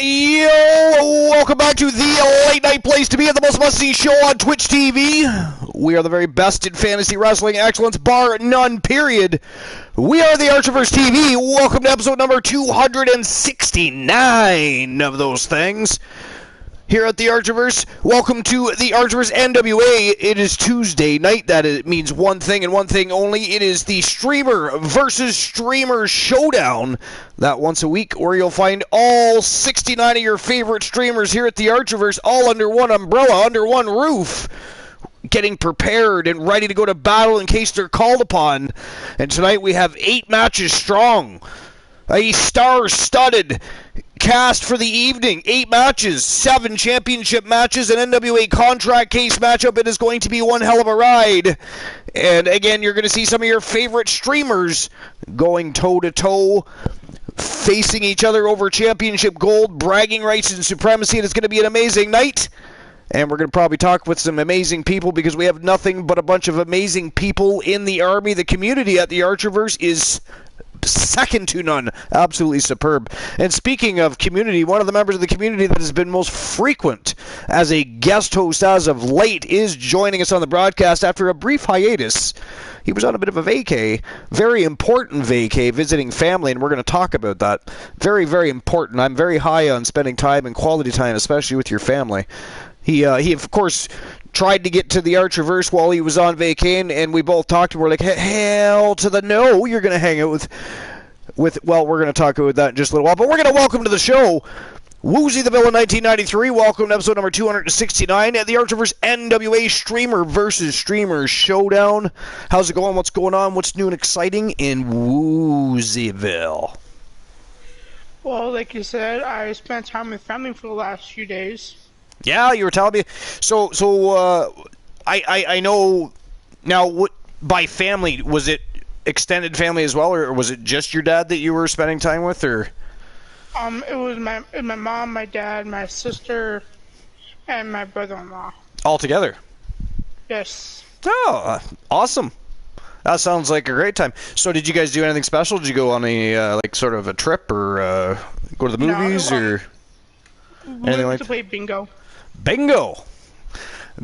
Yo, welcome back to the late night place to be at the most must-see show on Twitch TV. We are the very best in fantasy wrestling excellence, bar none, period. We are the Archiverse TV. Welcome to episode number 269 of those things. Here at the Archiverse, welcome to the Archiverse NWA. It is Tuesday night. It means one thing and one thing only. It is the streamer versus streamer showdown. That once a week, where you'll find all 69 of your favorite streamers here at the Archiverse, all under one umbrella, under one roof, getting prepared and ready to go to battle in case they're called upon. And tonight we have 8 matches strong. A star-studded cast for the evening. 8 matches, 7 championship matches, an NWA contract case matchup. It is going to be one hell of a ride. And again, you're going to see some of your favorite streamers going toe-to-toe, facing each other over championship gold, bragging rights and supremacy. And it's going to be an amazing night. And we're going to probably talk with some amazing people because we have nothing but a bunch of amazing people in the Army. The community at the Archiverse is second to none. Absolutely superb. And speaking of community, one of the members of the community that has been most frequent as a guest host as of late is joining us on the broadcast after a brief hiatus. He was on a bit of a vacay, very important vacay, visiting family, and we're going to talk about that. Very, very important. I'm very high on spending time and quality time, especially with your family. He of course, tried to get to the Archiverse while he was on vacay, and we both talked, and we're like, hell to the no, you're going to hang out with, well, we're going to talk about that in just a little while, but we're going to welcome to the show Woozy the Villain 1993. Welcome to episode number 269 at the Archiverse NWA Streamer versus Streamer Showdown. How's it going? What's going on? What's new and exciting in Woozyville? Well, like you said, I spent time with family for the last few days. Yeah, you were telling me. So I know now. What by family, was it extended family as well, or was it just your dad that you were spending time with, or? It was my mom, my dad, my sister, and my brother-in-law. All together. Yes. Oh, awesome! That sounds like a great time. So, did you guys do anything special? Did you go on a like sort of a trip, or go to the movies, or anything like that? To play bingo. Bingo!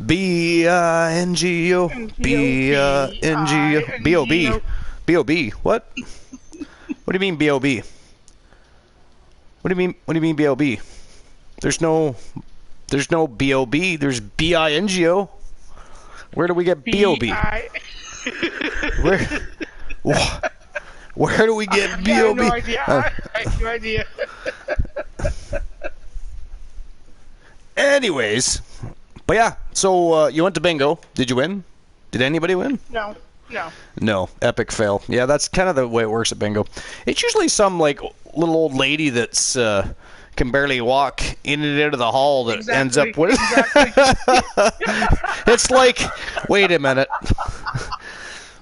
B-I-N-G-O. B-I-N-G-O. B-O-B. B-O-B. What? What do you mean B-O-B? What do you mean B-O-B? There's no B-O-B. There's B-I-N-G-O. Where do we get B-O-B? Where do we get B-O-B? I have no idea. I have no idea. Anyways, but yeah, so you went to bingo. Did you win? Did anybody win? No. No, epic fail. Yeah, that's kind of the way it works at bingo. It's usually some like little old lady that's can barely walk in and out of the hall that ends up winning. Exactly. It's like, wait a minute.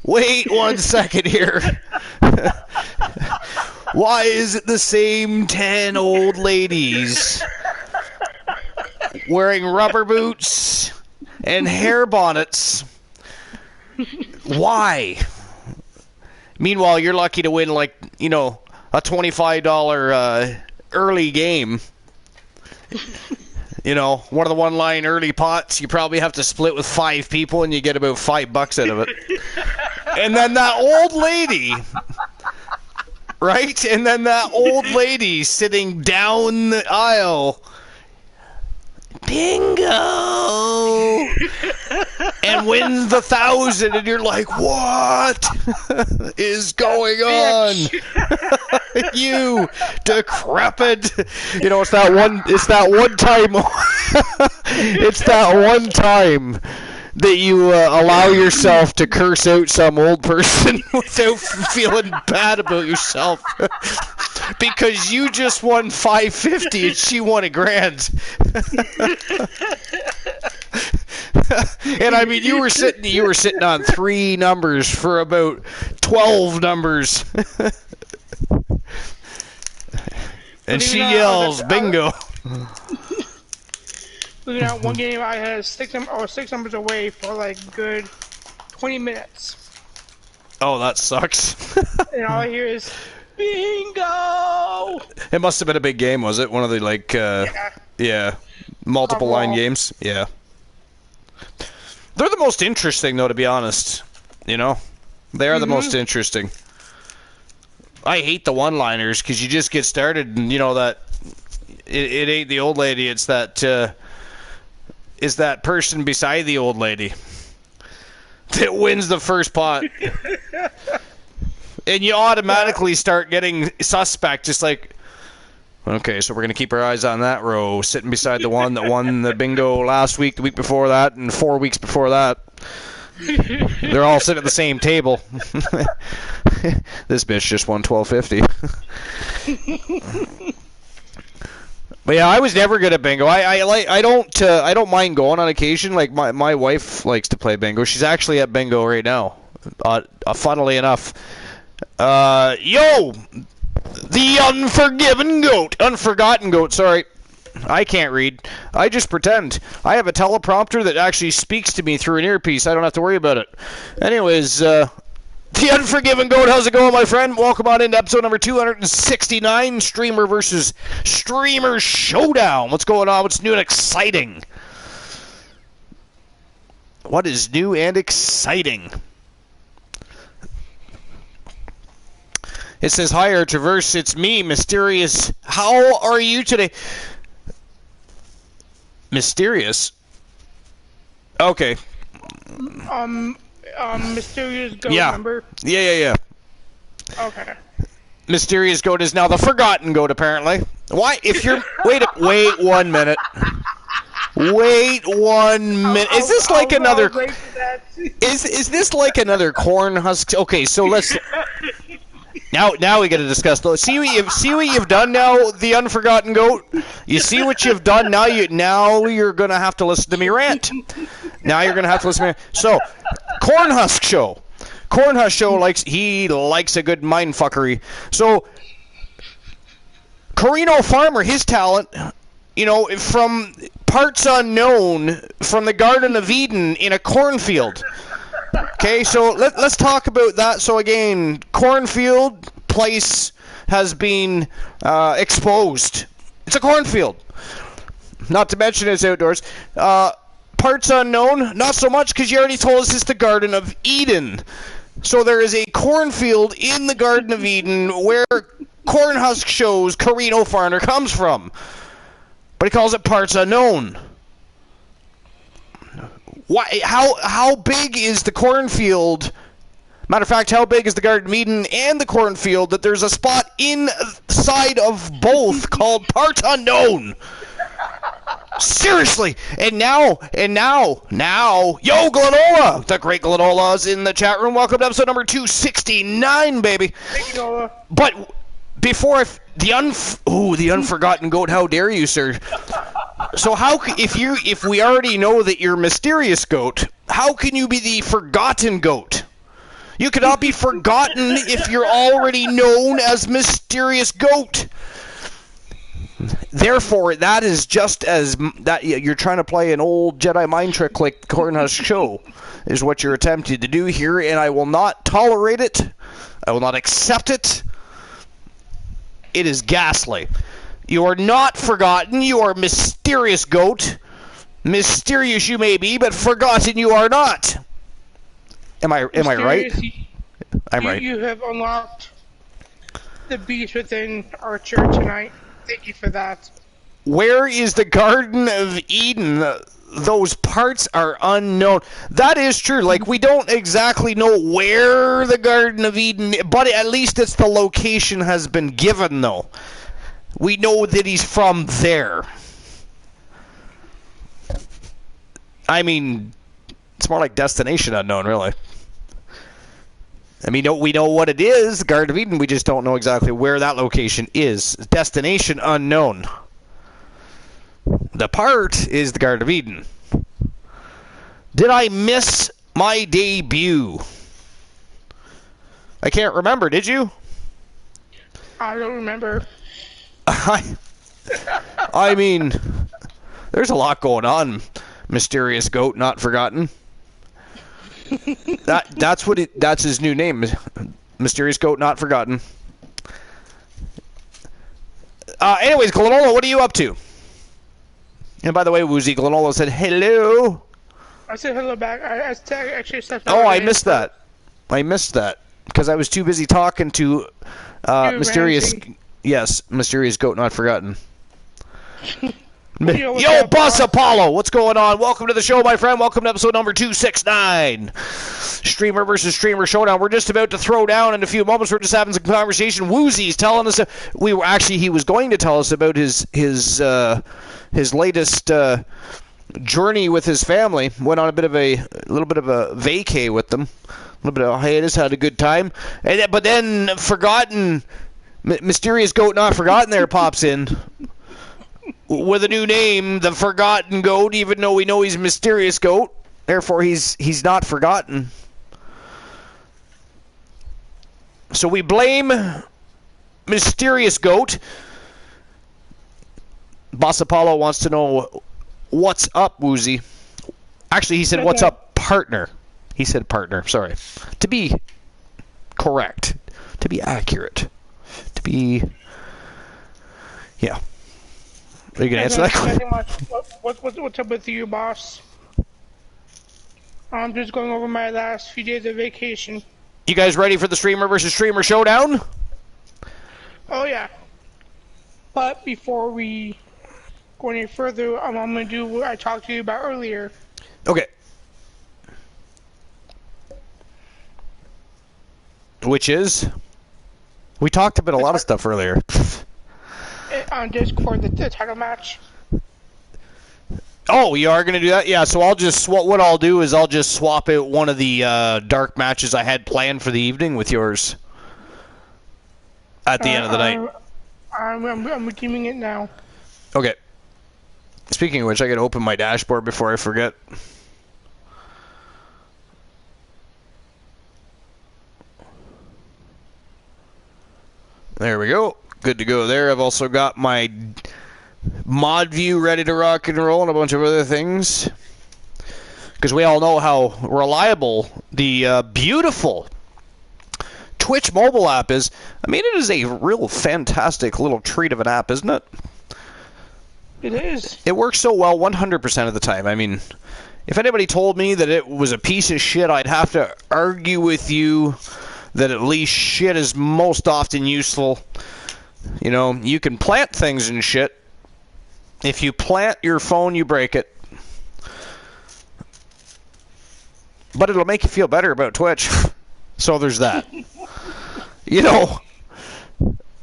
Wait 1 second here. Why is it the same 10 old ladies wearing rubber boots and hair bonnets? Why? Meanwhile, you're lucky to win, like, you know, a $25 early game. You know, one of the one-line early pots, you probably have to split with 5 people and you get about $5 out of it. And then that old lady, right? And then that old lady sitting down the aisle, bingo, and wins the 1,000, and you're like, what is going on? You decrepit. You know, it's that one time it's that one time that you allow yourself to curse out some old person without feeling bad about yourself. Because you just won $550 and she won $1,000. And I mean, you were sitting on 3 numbers for about 12 numbers. And she yells, bingo. You know, one game I had 6 numbers away for like good 20 minutes. Oh, that sucks. And all I hear is Bingo! It must have been a big game, was it? One of the, like, multiple line games? Yeah. They're the most interesting, though, to be honest. You know? They are the most interesting. I hate the one-liners, because you just get started, and, you know, that... It ain't the old lady, it's that, is that person beside the old lady that wins the first pot. And you automatically start getting suspect, just like, okay, so we're going to keep our eyes on that row, sitting beside the one that won the bingo last week, the week before that, and 4 weeks before that. They're all sitting at the same table. This bitch just won $12.50. But yeah, I was never good at bingo. I don't mind going on occasion. Like my wife likes to play bingo. She's actually at bingo right now. Funnily enough. The unforgotten goat, sorry. I can't read. I just pretend. I have a teleprompter that actually speaks to me through an earpiece. I don't have to worry about it. Anyways, the Unforgiven Goat, how's it going, my friend? Welcome on into episode number 269, Streamer versus Streamer Showdown. What's going on? What's new and exciting? What is new and exciting? It says, hi, Archerverse, it's me, Mysterious. How are you today? Mysterious? Okay. Mysterious Goat, yeah. Remember? Yeah. Okay. Mysterious Goat is now the Forgotten Goat, apparently. Why? If you're... Wait 1 minute. Wait 1 minute. Is this like another... Is this like another corn husk? Okay, so let's... Now we got to discuss those. See what you've done now, the Unforgotten Goat. You see what you've done now. You're gonna have to listen to me rant. Now you're gonna have to listen to me. So, Cornhusk Show. Cornhusk Show likes a good mindfuckery. So, Carino Farmer, his talent, you know, from parts unknown, from the Garden of Eden in a cornfield. Okay, so let's talk about that. So again, cornfield place has been exposed. It's a cornfield. Not to mention it's outdoors. Parts unknown, not so much because you already told us it's the Garden of Eden. So there is a cornfield in the Garden of Eden where Cornhusk Show's Carino Farmer comes from. But he calls it parts unknown. Why? How big is the cornfield? Matter of fact, how big is the Garden of Eden and the cornfield that there's a spot inside of both called Parts Unknown? Seriously. And now, yo, Glenola! The great Glenola's in the chat room. Welcome to episode number 269, baby. Thank you, Nola. But before the Unforgotten Goat, how dare you, sir? So if we already know that you're Mysterious Goat, how can you be the Forgotten Goat? You cannot be forgotten if you're already known as Mysterious Goat. Therefore, that is just as that you're trying to play an old Jedi mind trick like Cornhusk Show is what you're attempting to do here, and I will not tolerate it. I will not accept it. It is ghastly. You are not forgotten. You are Mysterious Goat. Mysterious you may be, but forgotten you are not. Am I right? I'm right. You have unlocked the beast within Archer tonight. Thank you for that. Where is the Garden of Eden? Those parts are unknown. That is true. Like, we don't exactly know where the Garden of Eden, but at least it's the location has been given, though. We know that he's from there. I mean, it's more like destination unknown, really. I mean, we know what it is, the Garden of Eden, we just don't know exactly where that location is. Destination unknown. The part is the Garden of Eden. Did I miss my debut? I can't remember, did you? I don't remember. I mean, there's a lot going on. Mysterious Goat, not forgotten. That's his new name. Mysterious Goat, not forgotten. Anyways, Glenola, what are you up to? And by the way, Woozy, Glenola said hello. I said hello back. I actually stepped Oh, over I there missed that. I missed that because I was too busy talking to Mysterious. ranting. Yes, Mysterious Goat Not Forgotten. Yo, what's Yo, up, Boss boss? Apollo, what's going on? Welcome to the show, my friend. Welcome to episode number 269. Streamer versus Streamer Showdown. We're just about to throw down in a few moments. We're just having some conversation. Woozy's telling us he was going to tell us about his latest journey with his family. Went on a little bit of a vacay with them. A little bit of a hiatus, had a good time. But then Forgotten, Mysterious Goat Not Forgotten there pops in with a new name, the Forgotten Goat, even though we know he's Mysterious Goat. Therefore, he's not forgotten. So we blame Mysterious Goat. Boss Apollo wants to know what's up, Woozy. Actually, he said, what's up, partner? He said partner, sorry. To be correct. To be accurate. To be... Yeah. Are you going to answer that question? What's up with you, boss? I'm just going over my last few days of vacation. You guys ready for the Streamer versus Streamer Showdown? Oh, yeah. But before we go any further, I'm going to do what I talked to you about earlier. Okay. Which is? We talked about a lot of stuff earlier. On Discord, the title match. Oh, you are going to do that? Yeah, so what I'll do is I'll just swap out one of the dark matches I had planned for the evening with yours at the end of the night. I'm redeeming it now. Okay. Speaking of which, I got to open my dashboard before I forget. There we go. Good to go there. I've also got my mod view ready to rock and roll and a bunch of other things. Because we all know how reliable the beautiful Twitch mobile app is. I mean, it is a real fantastic little treat of an app, isn't it? It is. It works so well 100% of the time. I mean, if anybody told me that it was a piece of shit, I'd have to argue with you that at least shit is most often useful. You know, you can plant things and shit. If you plant your phone, you break it. But it'll make you feel better about Twitch. So there's that. You know,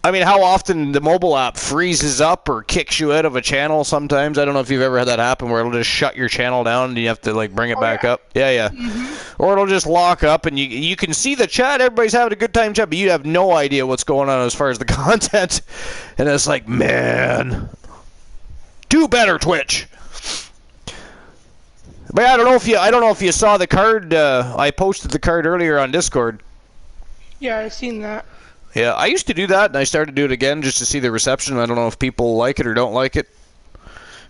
I mean, how often the mobile app freezes up or kicks you out of a channel sometimes. I don't know if you've ever had that happen where it'll just shut your channel down and you have to, like, bring it back up. Yeah. Mm-hmm. Or it'll just lock up and you can see the chat. Everybody's having a good time chat, but you have no idea what's going on as far as the content. And it's like, man, do better, Twitch. But I don't know if you saw the card. I posted the card earlier on Discord. Yeah, I've seen that. Yeah, I used to do that, and I started to do it again just to see the reception. I don't know if people like it or don't like it.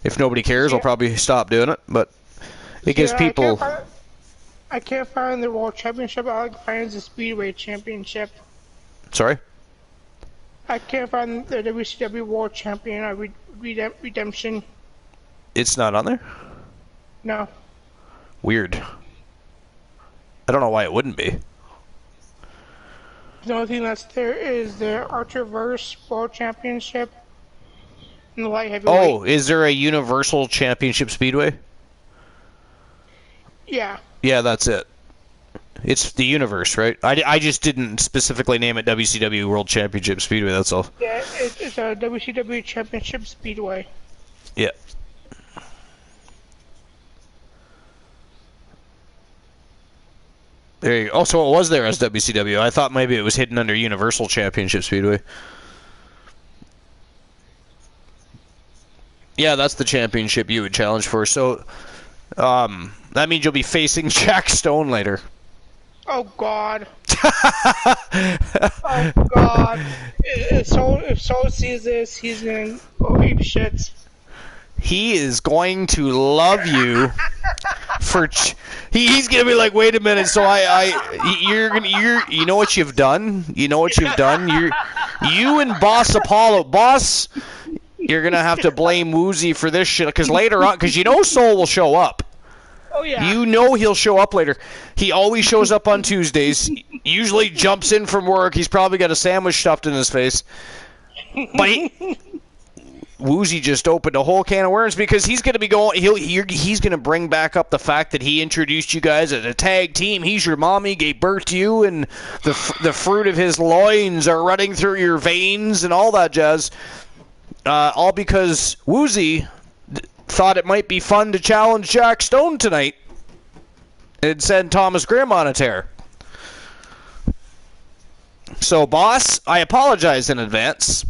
If nobody cares, I'll probably stop doing it. But it gives people... I can't find the World Championship. All I can find is the Speedway Championship. Sorry? I can't find the WCW World Champion Redemption. It's not on there? No. Weird. I don't know why it wouldn't be. The only thing that's there is the Archerverse World Championship and the light heavyweight. Oh, is there a Universal Championship Speedway? Yeah. Yeah, that's it. It's the universe, right? I just didn't specifically name it WCW World Championship Speedway, that's all. Yeah, it's a WCW Championship Speedway. Yeah. There you go. Oh, so it was there as WCW. I thought maybe it was hidden under Universal Championship Speedway. Yeah, that's the championship you would challenge for. So, that means you'll be facing Jack Stone later. Oh, God. Oh, God. If Soul sees this, he's going to go ape shit. He is going to love you for... He's going to be like, wait a minute, so you know what you've done? You know what you've done? You and Boss Apollo... Boss You're going to have to blame Woozy for this shit, because later on, because you know Soul will show up. Oh, yeah. You know he'll show up later. He always shows up on Tuesdays, usually jumps in from work. He's probably got a sandwich stuffed in his face. But Woozy just opened a whole can of worms, because he's going to be going. He's going to bring back up the fact that he introduced you guys as a tag team. He's your mommy, gave birth to you, and the fruit of his loins are running through your veins and all that jazz. All because Woozy thought it might be fun to challenge Jack Stone tonight and send Thomas Grimm on a tear. So, boss, I apologize in advance.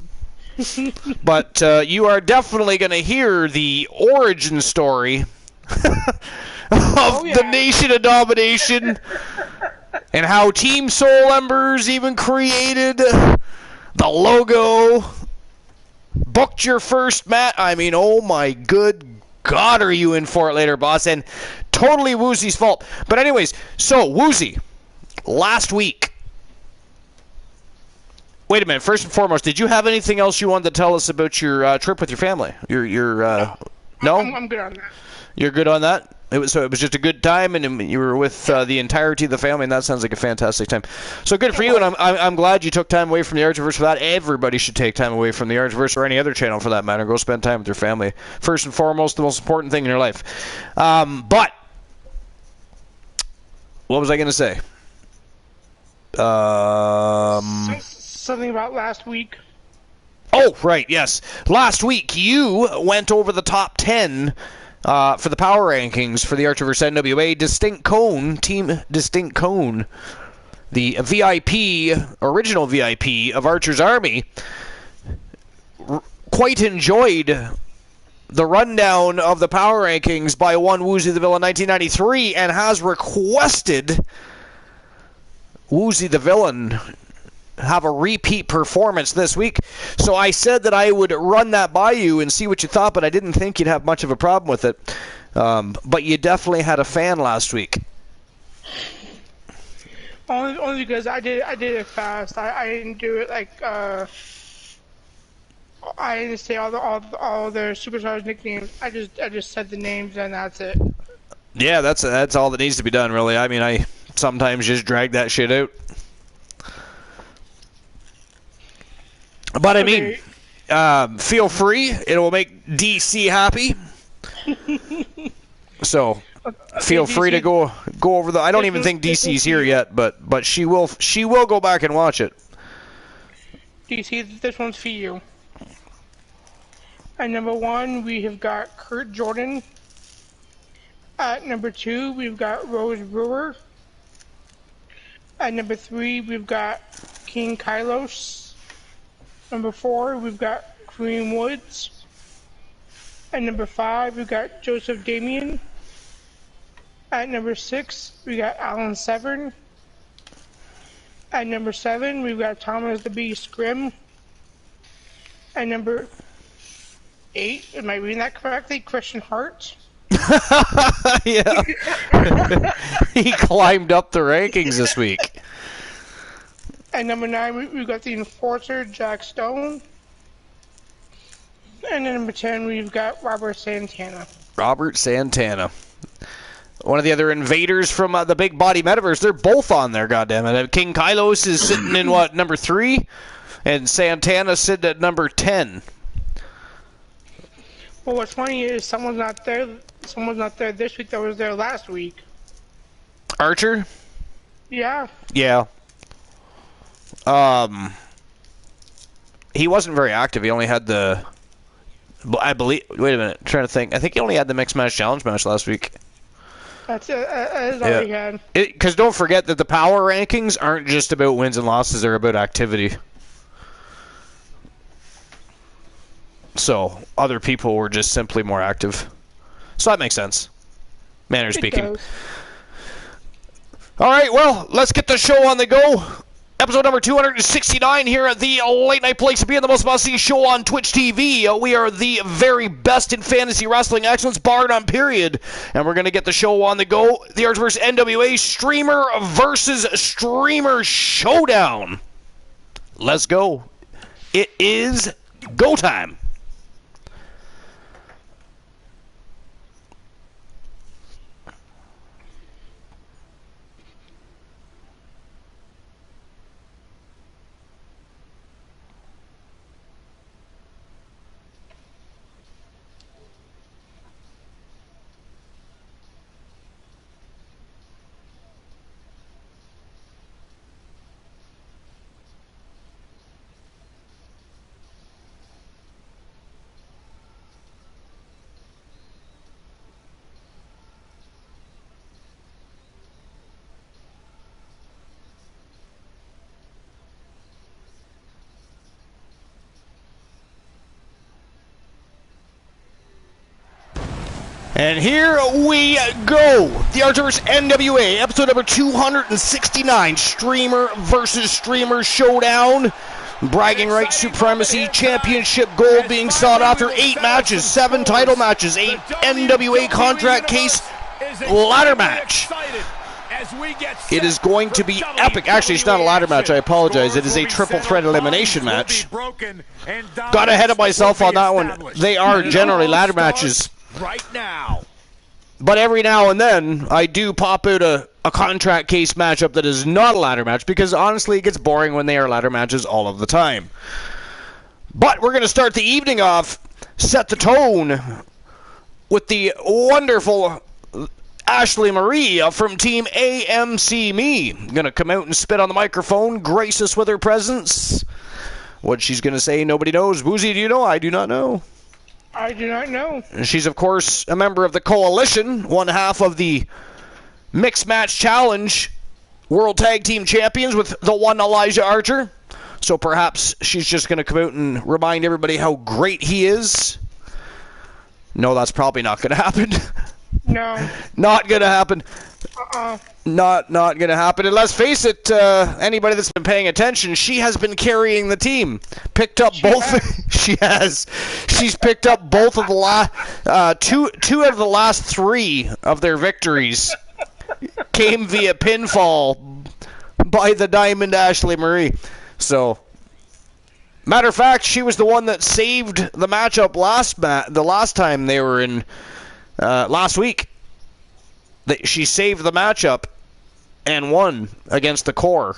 But you are definitely going to hear the origin story of the Nation of Domination and how Team Soul Embers even created the logo, booked your first match. I mean, oh my good God, are you in for it later, boss? And totally Woozy's fault. But anyways, so Woozy, last week. Wait a minute. First and foremost, did you have anything else you wanted to tell us about your trip with your family? No? I'm good on that. You're good on that? It was just a good time, and you were with the entirety of the family, and that sounds like a fantastic time. So good for you, and I'm glad you took time away from the Archverse for that. Everybody should take time away from the Archverse or any other channel for that matter. Go spend time with your family. First and foremost, the most important thing in your life. But what was I going to say? Something about last week. Oh, right, yes. Last week, you went over the top 10 for the power rankings for the Archverse NWA Team Distinct Cone, the original VIP of Archer's Army. Quite enjoyed the rundown of the power rankings by one Woozy the Villain 1993 and has requested Woozy the Villain have a repeat performance this week. So I said that I would run that by you and see what you thought, but I didn't think you'd have much of a problem with it. But you definitely had a fan last week. Only because I did it fast. I didn't do it like I didn't say all their superstars' nicknames. I just said the names and that's it. Yeah, that's all that needs to be done, really. I mean, I sometimes just drag that shit out. But I mean, feel free. It will make DC happy. So feel free to go over the. I don't even think DC's here yet, but she will go back and watch it. DC, this one's for you. At number 1, we have got Kurt Jordan. At number 2, we've got Rose Brewer. At number 3, we've got King Kylos. Number 4, we've got Kareem Woods. At number 5, we've got Joseph Damien. At number 6, we got Alan Severn. At number 7, we've got Thomas the Beast Grimm. At number 8, am I reading that correctly? Christian Hart. Yeah. He climbed up the rankings this week. At number 9, we've got the Enforcer, Jack Stone. And at number 10, we've got Robert Santana. Robert Santana. One of the other invaders from the Big Body Metaverse. They're both on there, goddammit. King Kylos is sitting in, number 3? And Santana's sitting at number 10. Well, what's funny is someone's not there this week that was there last week. Archer? Yeah. Yeah. He wasn't very active. He only had the... I believe... Wait a minute. I'm trying to think. I think he only had the Mixed Match Challenge match last week. That's all he had. Because don't forget that the power rankings aren't just about wins and losses. They're about activity. So, other people were just simply more active. So that makes sense. Manner speaking. All right, well, let's get the show on the go. Episode number 269 here at the Late Night Place to Be, the most must-see show on Twitch TV. We are the very best in fantasy wrestling excellence, bar none, period. And we're going to get the show on the go. The Archverse NWA Streamer versus Streamer Showdown. Let's go. It is go time. And here we go. The Archivers NWA, episode number 269, Streamer versus Streamer Showdown. Bragging rights, supremacy, championship gold being sought after 8 matches, 7 title matches, 8 NWA contract case, ladder match. It is going to be epic. Actually, it's not a ladder match. I apologize. It is a triple threat elimination match. Got ahead of myself on that one. They are generally ladder matches. Right now. But every now and then, I do pop out a contract case matchup that is not a ladder match, because honestly, it gets boring when they are ladder matches all of the time. But we're going to start the evening off, set the tone, with the wonderful Ashley Marie from Team AMC Me. Going to come out and spit on the microphone, grace us with her presence. What she's going to say, nobody knows. Woozy, do you know? I do not know. I do not know. She's, of course, a member of the Coalition, one half of the Mixed Match Challenge World Tag Team Champions with the one Elijah Archer. So perhaps she's just going to come out and remind everybody how great he is. No, that's probably not going to happen. No. Not going to happen. Not going to happen. And let's face it, anybody that's been paying attention, she has been carrying the team. Picked up she has. She's picked up both of the two out of the last 3 of their victories came via pinfall by the Diamond Ashley Marie. So, matter of fact, she was the one that saved the matchup the last time they were in last week. She saved the matchup and won against the Core.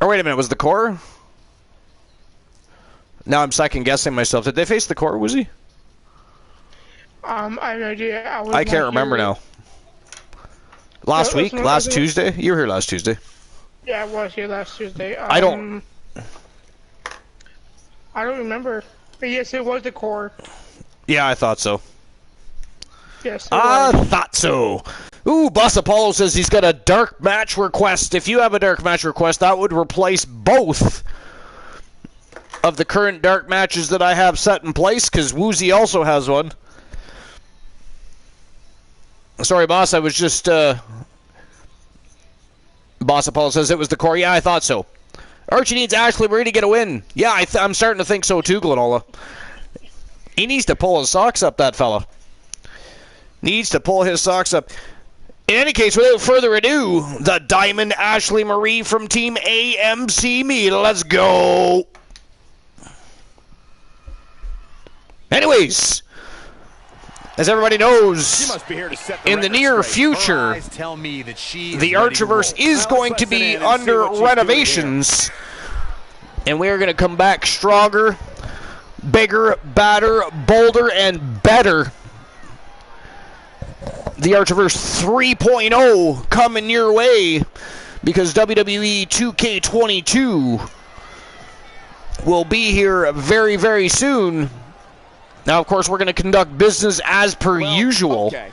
Or wait a minute, was the Core? Now I'm second guessing myself. Did they face the Core, was he? I have no idea. I can't remember now. Last week? Last Tuesday? You were here last Tuesday. Yeah, I was here last Tuesday. I don't remember. But yes, it was the Core. Yeah, I thought so. Yes, I thought so. Ooh, Boss Apollo says he's got a dark match request. If you have a dark match request, that would replace both of the current dark matches that I have set in place, because Woozy also has one. Sorry, Boss, I was just... Boss Apollo says it was the Core. Yeah, I thought so. Archie needs Ashley Marie to get a win. Yeah, I'm starting to think so too, Glenola. He needs to pull his socks up, that fella. Needs to pull his socks up. In any case, without further ado, the Diamond Ashley Marie from Team AMC Me. Let's go. Anyways, as everybody knows, in the near future, the Archiverse is going to be under renovations, and we are going to come back stronger, bigger, badder, bolder, and better. The Archiverse 3.0 coming your way, because WWE 2K22 will be here very, very soon. Now, of course, we're going to conduct business as per usual. Okay.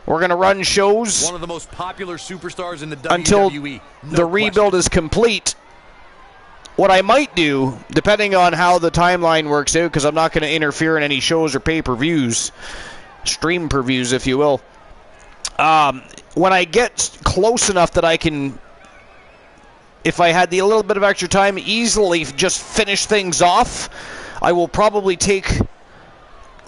We're going to run shows one of the most popular superstars in the WWE. Until the rebuild is complete. What I might do, depending on how the timeline works out, because I'm not going to interfere in any shows or pay-per-views, stream per-views, if you will. When I get close enough that I can, if I had a little bit of extra time, easily just finish things off, I will probably take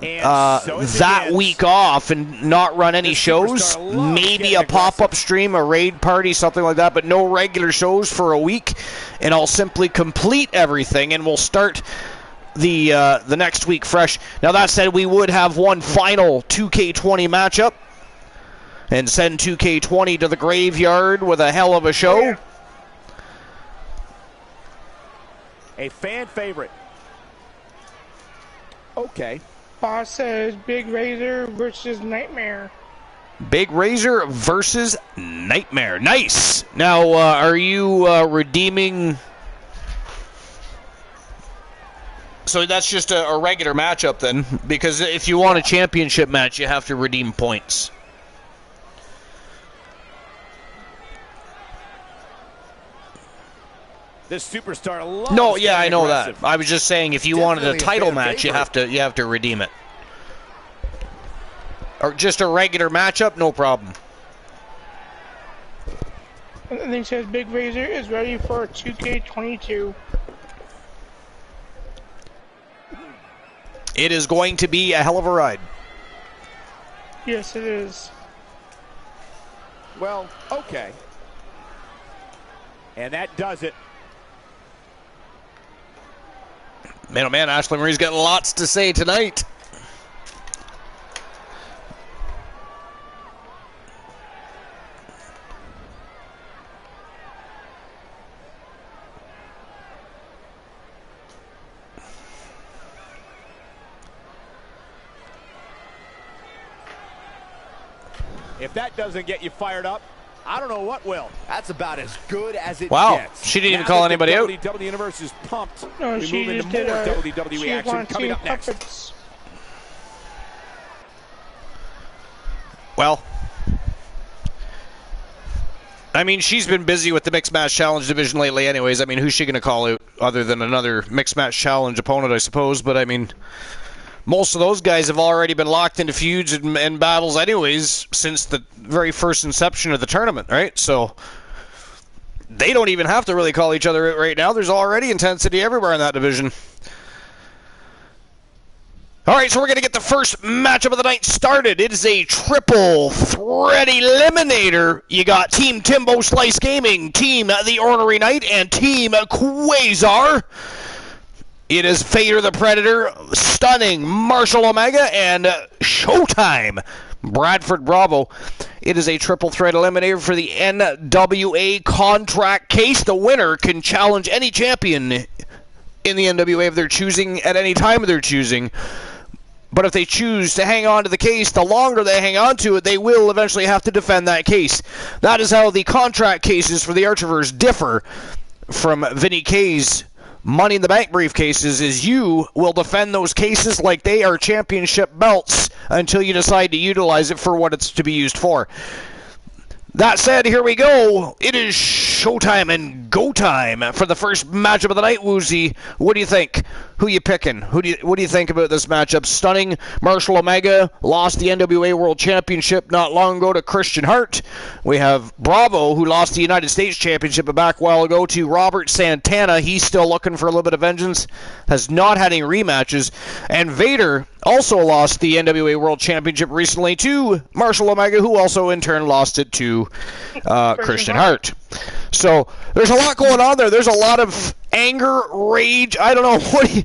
that week off and not run any shows. Maybe a pop-up stream, a raid party, something like that, but no regular shows for a week, and I'll simply complete everything, and we'll start the next week fresh. Now, that said, we would have one final 2K20 matchup and send 2K20 to the graveyard with a hell of a show. A fan favorite. Okay. Boss says Big Razor versus Nightmare. Big Razor versus Nightmare. Nice. Now, are you redeeming... So that's just a regular matchup then, because if you want a championship match, you have to redeem points. This superstar loves No, yeah, I getting know aggressive. that. I was just saying, if you wanted a Definitely a title fan match, you favorite. have to redeem it. Or just a regular matchup, no problem. And then it says Big Razor is ready for 2K22. It is going to be a hell of a ride. Yes, it is. Well, okay. And that does it. Man, oh man, Ashley Marie's got lots to say tonight. If that doesn't get you fired up, I don't know what will. That's about as good as it Wow, gets. she didn't even Now call that the anybody out. WWE Universe is pumped. No, We she move into just did more a WWE she action wants coming team up next. puppets. Well, I mean, she's been busy with the Mixed Match Challenge division lately anyways. I mean, who's she going to call out other than another Mixed Match Challenge opponent, I suppose? But, I mean, most of those guys have already been locked into feuds and battles anyways since the very first inception of the tournament, right? So they don't even have to really call each other out right now. There's already intensity everywhere in that division. All right, so we're going to get the first matchup of the night started. It is a triple threat eliminator. You got Team Timbo Slice Gaming, Team The Ornery Knight, and Team Quasar. It is Vader the Predator, Stunning, Marshall Omega, and Showtime, Bradford Bravo. It is a triple threat eliminator for the NWA contract case. The winner can challenge any champion in the NWA of their choosing at any time of their choosing. But if they choose to hang on to the case, the longer they hang on to it, they will eventually have to defend that case. That is how the contract cases for the Archivers differ from Vinny K's Money in the Bank briefcases, is you will defend those cases like they are championship belts until you decide to utilize it for what it's to be used for. That said, here we go. It is showtime and go time for the first matchup of the night, Woozy. What do you think? Who you picking? What do you think about this matchup? Stunning, Marshall Omega lost the NWA World Championship not long ago to Christian Hart. We have Bravo, who lost the United States Championship a back while ago to Robert Santana. He's still looking for a little bit of vengeance. Has not had any rematches. And Vader also lost the NWA World Championship recently to Marshall Omega, who also in turn lost it to Christian Hart. So there's a lot going on there. There's a lot of anger, rage. I don't know.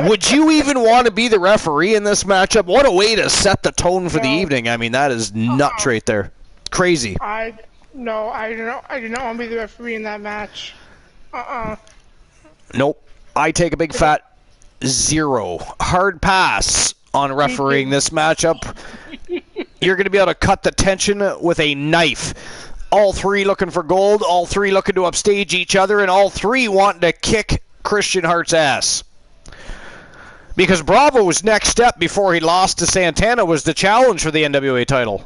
Would you even want to be the referee in this matchup? What a way to set the tone for the evening. I mean, that is nuts right there. Crazy. I do not want to be the referee in that match. Nope. I take a big fat 0. Hard pass on refereeing this matchup. You're going to be able to cut the tension with a knife. All three looking for gold, all three looking to upstage each other, and all three wanting to kick Christian Hart's ass. Because Bravo's next step before he lost to Santana was the challenge for the NWA title.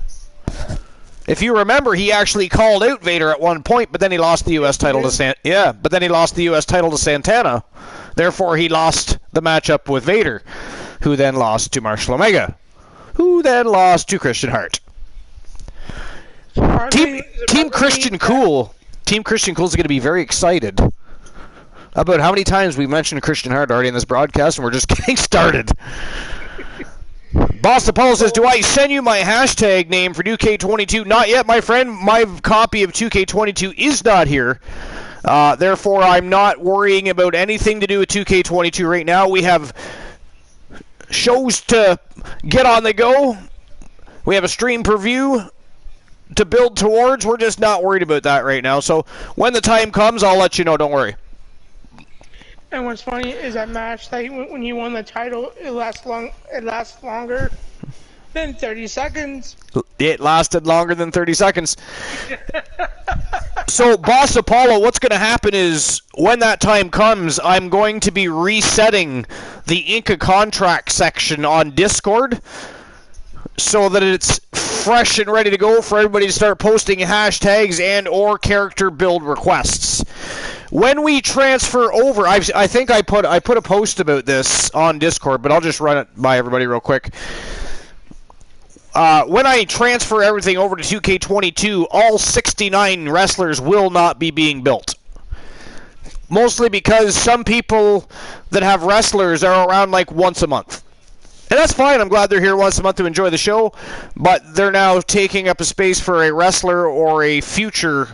If you remember, he actually called out Vader at one point, but then he lost the U.S. title to but then he lost the U.S. title to Santana. Therefore, he lost the matchup with Vader, who then lost to Marshall Omega, who then lost to Christian Hart. Team Christian Cool is going to be very excited about how many times we mentioned Christian Hart already in this broadcast, and we're just getting started. Boss Apollo says, do I send you my hashtag name for 2K22? Not yet, my friend. My copy of 2K22 is not here. Therefore, I'm not worrying about anything to do with 2K22 right now. We have shows to get on the go. We have a stream preview to build towards. We're just not worried about that right now. So when the time comes, I'll let you know. Don't worry. And what's funny is that match, like when you won the title, it lasts longer than 30 seconds. It lasted longer than 30 seconds. So, Boss Apollo, what's going to happen is when that time comes, I'm going to be resetting the Inca contract section on Discord so that it's fresh and ready to go for everybody to start posting hashtags and or character build requests. when we transfer over, I think I put a post about this on Discord, but I'll just run it by everybody real quick. When I transfer everything over to 2K22, all 69 wrestlers will not be being built. Mostly because some people that have wrestlers are around like once a month. And that's fine. I'm glad they're here once a month to enjoy the show. But they're now taking up a space for a wrestler or a future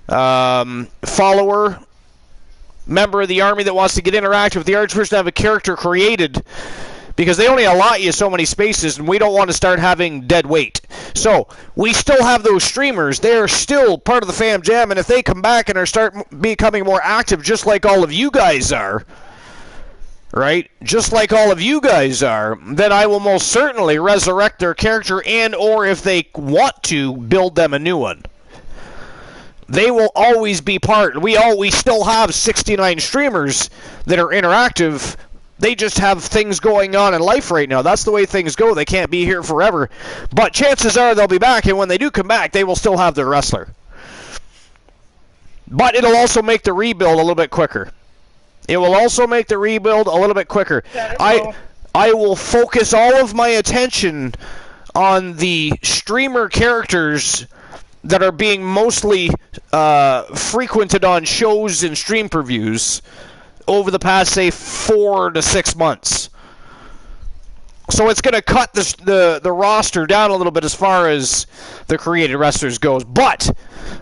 follower, member of the army that wants to get interactive with the Archers to have a character created. Because they only allot you so many spaces, and we don't want to start having dead weight. So, we still have those streamers. They are still part of the Fam Jam, and if they come back and are start becoming more active, just like all of you guys are, right? Just like all of you guys are, then I will most certainly resurrect their character, and or if they want to, build them a new one. They will always be part. We still have 69 streamers that are interactive. They just have things going on in life right now. That's the way things go. They can't be here forever. But chances are they'll be back, and when they do come back, they will still have their wrestler. But it'll also make the rebuild a little bit quicker. It will also make the rebuild a little bit quicker. I will focus all of my attention on the streamer characters that are being mostly frequented on shows and stream previews over the past, say, 4 to 6 months. So it's going to cut the roster down a little bit as far as the created wrestlers goes. But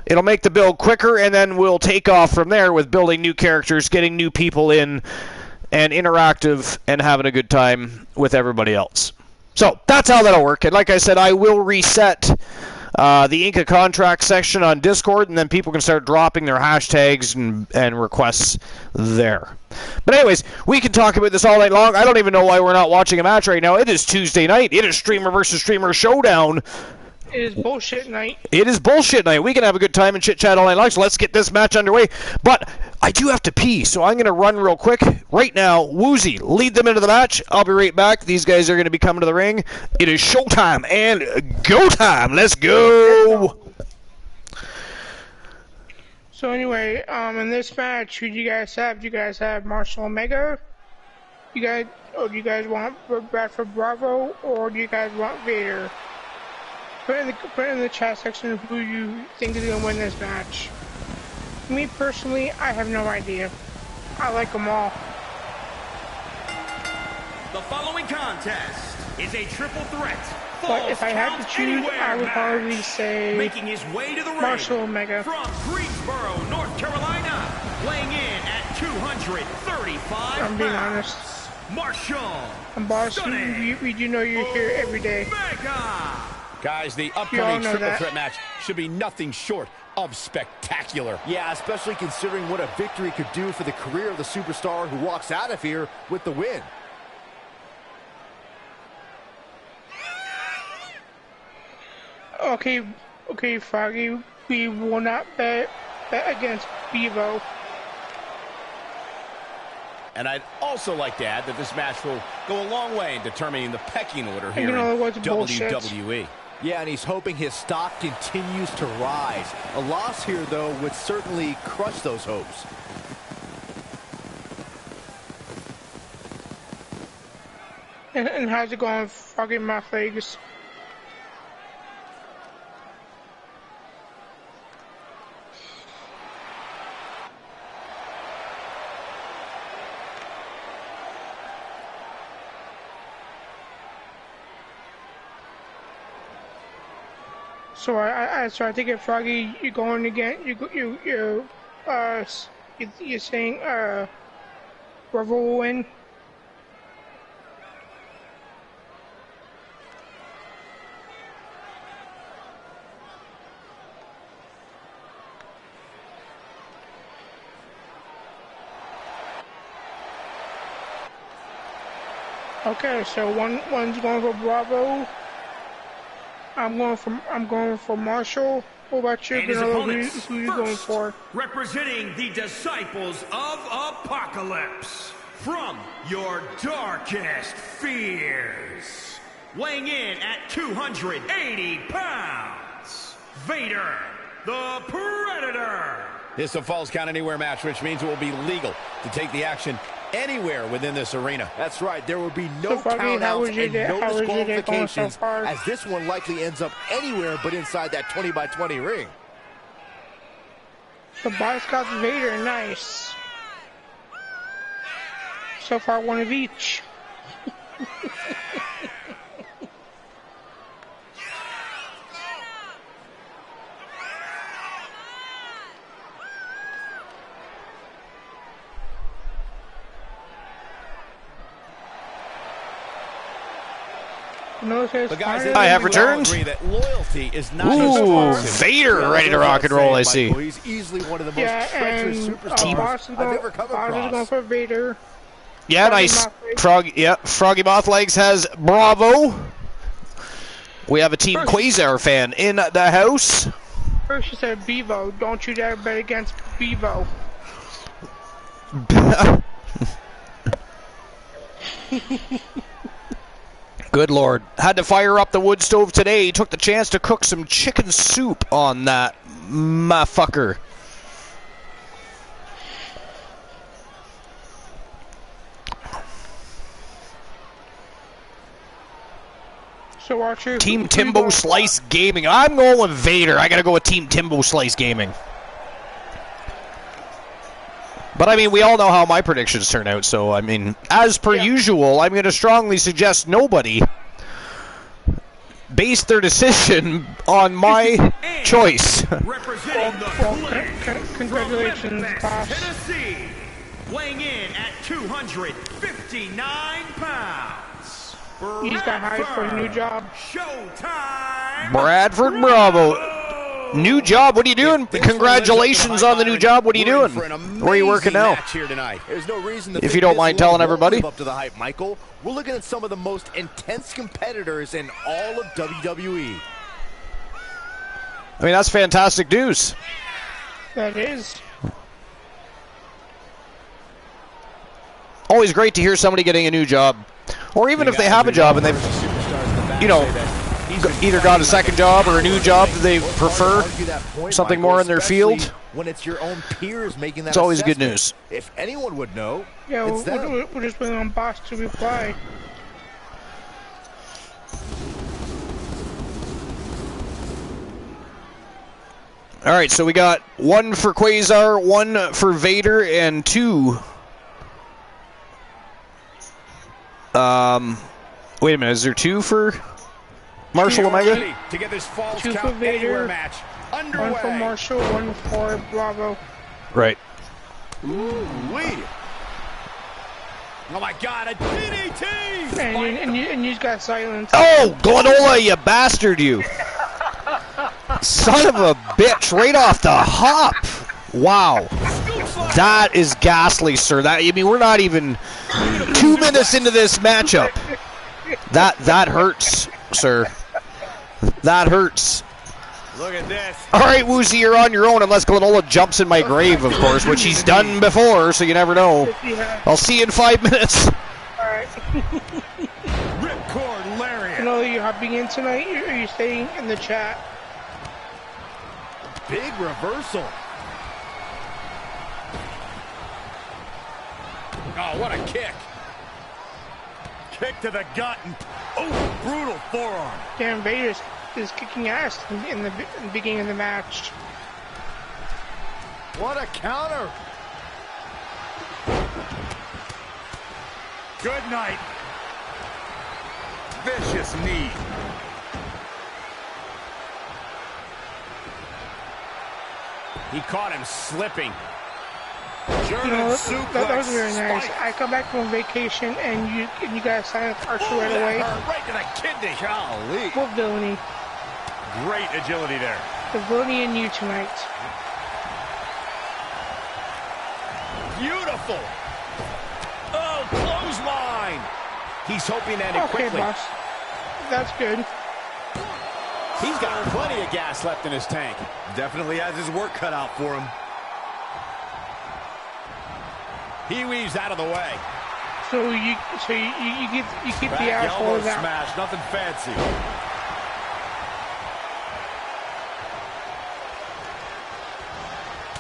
it'll make the build quicker, and then we'll take off from there with building new characters, getting new people in, and interactive, and having a good time with everybody else. So that's how that'll work. And like I said, I will reset the Inca contract section on Discord, and then people can start dropping their hashtags and requests there. But anyways, we can talk about this all night long. I don't even know why we're not watching a match right now. It is Tuesday night. It is streamer versus streamer showdown. It is bullshit night. It is bullshit night. We can have a good time and chit-chat all night long, so let's get this match underway. But I do have to pee, so I'm going to run real quick. Right now, Woozy, lead them into the match. I'll be right back. These guys are going to be coming to the ring. It is showtime and go time. Let's go. So anyway, in this match, who do you guys have? Do you guys have Marshall Omega? Do you guys want Bradford Bravo, or do you guys want Vader? Put in the chat section who you think is going to win this match. Me personally, I have no idea. I like them all. The following contest is a triple threat. But if I had to choose, I would probably say making his way to the ring Marshall Omega. From Greensboro, North Carolina, weighing in at 235 I'm being pounds. honest. Marshall. And boss, we do know you're here every day. Omega. Guys, the upcoming triple threat match should be nothing short of spectacular. Yeah, especially considering what a victory could do for the career of the superstar who walks out of here with the win. Okay, Froggy, we will not bet against Bevo. And I'd also like to add that this match will go a long way in determining the pecking order here in WWE. Bullshit. Yeah, and he's hoping his stock continues to rise. A loss here, though, would certainly crush those hopes. And how's it going, Froggy my legs? So I think if Froggy, you're going again, you're saying Bravo will win. Okay, so one's going for Bravo. I'm going for Marshall. What about you? And his opponents, who you going for? Representing the Disciples of Apocalypse, from your darkest fears, weighing in at 280 pounds, Vader, the Predator. It's a Falls Count Anywhere match, which means it will be legal to take the action anywhere within this arena. That's right. There will be no countouts and no disqualifications, as this one likely ends up anywhere but inside that 20-by-20 ring. So Boss got Vader, nice. So far, one of each. I have returned. Ooh, Vader ready to rock and roll, I see. He's easily one of the most treacherous superstars I've ever come across. Going for Vader. Yeah, nice. Froggy Moth Legs has Bravo. We have a Team Quasar fan in the house. First you said Bevo. Don't you dare bet against Bevo. Good Lord. Had to fire up the wood stove today. Took the chance to cook some chicken soup on that motherfucker. So Archer, Team Timbo Slice Gaming. I'm going with Vader. I gotta go with Team Timbo Slice Gaming. But I mean, we all know how my predictions turn out, so I mean, as per usual, I'm gonna strongly suggest nobody base their decision on my choice. Representing the congratulations, boss. Tennessee, weighing in at 259 pounds. He's got hired for a new job. Showtime. Bradford Bravo. New job. What are you doing? Congratulations on the new job. What are you doing? Where are you working now? If you don't mind telling everybody. Up to the hype, Michael. We're looking at some of the most intense competitors in all of WWE. I mean, that's fantastic news. That is. Always great to hear somebody getting a new job. Or even if they have a job and they've, you know, either got a second job or a new job that they prefer, something more in their field. When it's your own peers making that it's always good news. If anyone would know, yeah, we're just waiting on Boss to reply. All right, so we got one for Quasar, one for Vader, and two. Wait a minute, is there two for Marshall Omega? To get this Falls Two for Count Anywhere Vader, match one underway. for Marshall, one for Bravo. Right. Ooh-wee. Oh my God, a DDT! And you got silence. Oh, Glenola, you bastard, you! Son of a bitch, right off the hop! Wow. That is ghastly, sir. That, I mean, we're not even 2 minutes into this matchup. That hurts, sir. That hurts. Look at this. All right, Woozy, you're on your own unless Glenola jumps in my grave, of course, which he's done before, so you never know. I'll see you in 5 minutes. All right. Ripcord Lariat. Glenola, you hopping in tonight, or are you staying in the chat? Big reversal. Oh, what a kick. Kick to the gut. And, oh, brutal forearm. Damn, Vader is kicking ass in the beginning of the match. What a counter. Good night. Vicious knee. He caught him slipping. You know, that was very nice. I come back from vacation and you guys sign up Archer right away. Right to the kidney. Golly. What villainy? Great agility there. The villainy in you tonight. Beautiful. Oh, clothesline. He's hoping that it Okay, quickly. boss. That's good. He's got plenty of gas left in his tank. Definitely has his work cut out for him. He weaves out of the way. So you keep the assholes out. Smash, nothing fancy.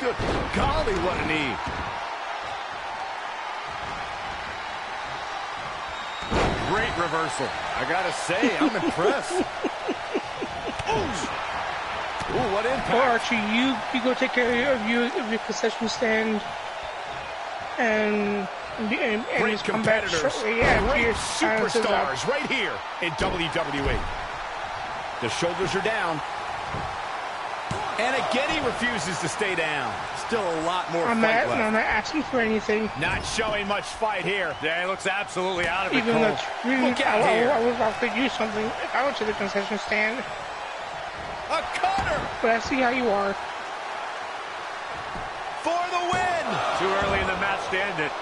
Good golly, what a knee. Great reversal. I gotta say, I'm impressed. Ooh, what impact. Well, Archie, you go take care of your concession stand and great competitors, great superstars right here in WWE. The shoulders are down. And again, he refuses to stay down. Still a lot more fight left. I'm not asking for anything. Not showing much fight here. Yeah, he looks absolutely out of it. Even though really, Look out here. I was about to do something if I went to the concession stand. A cutter! But I see how you are. For the win! Too early in the match to end it.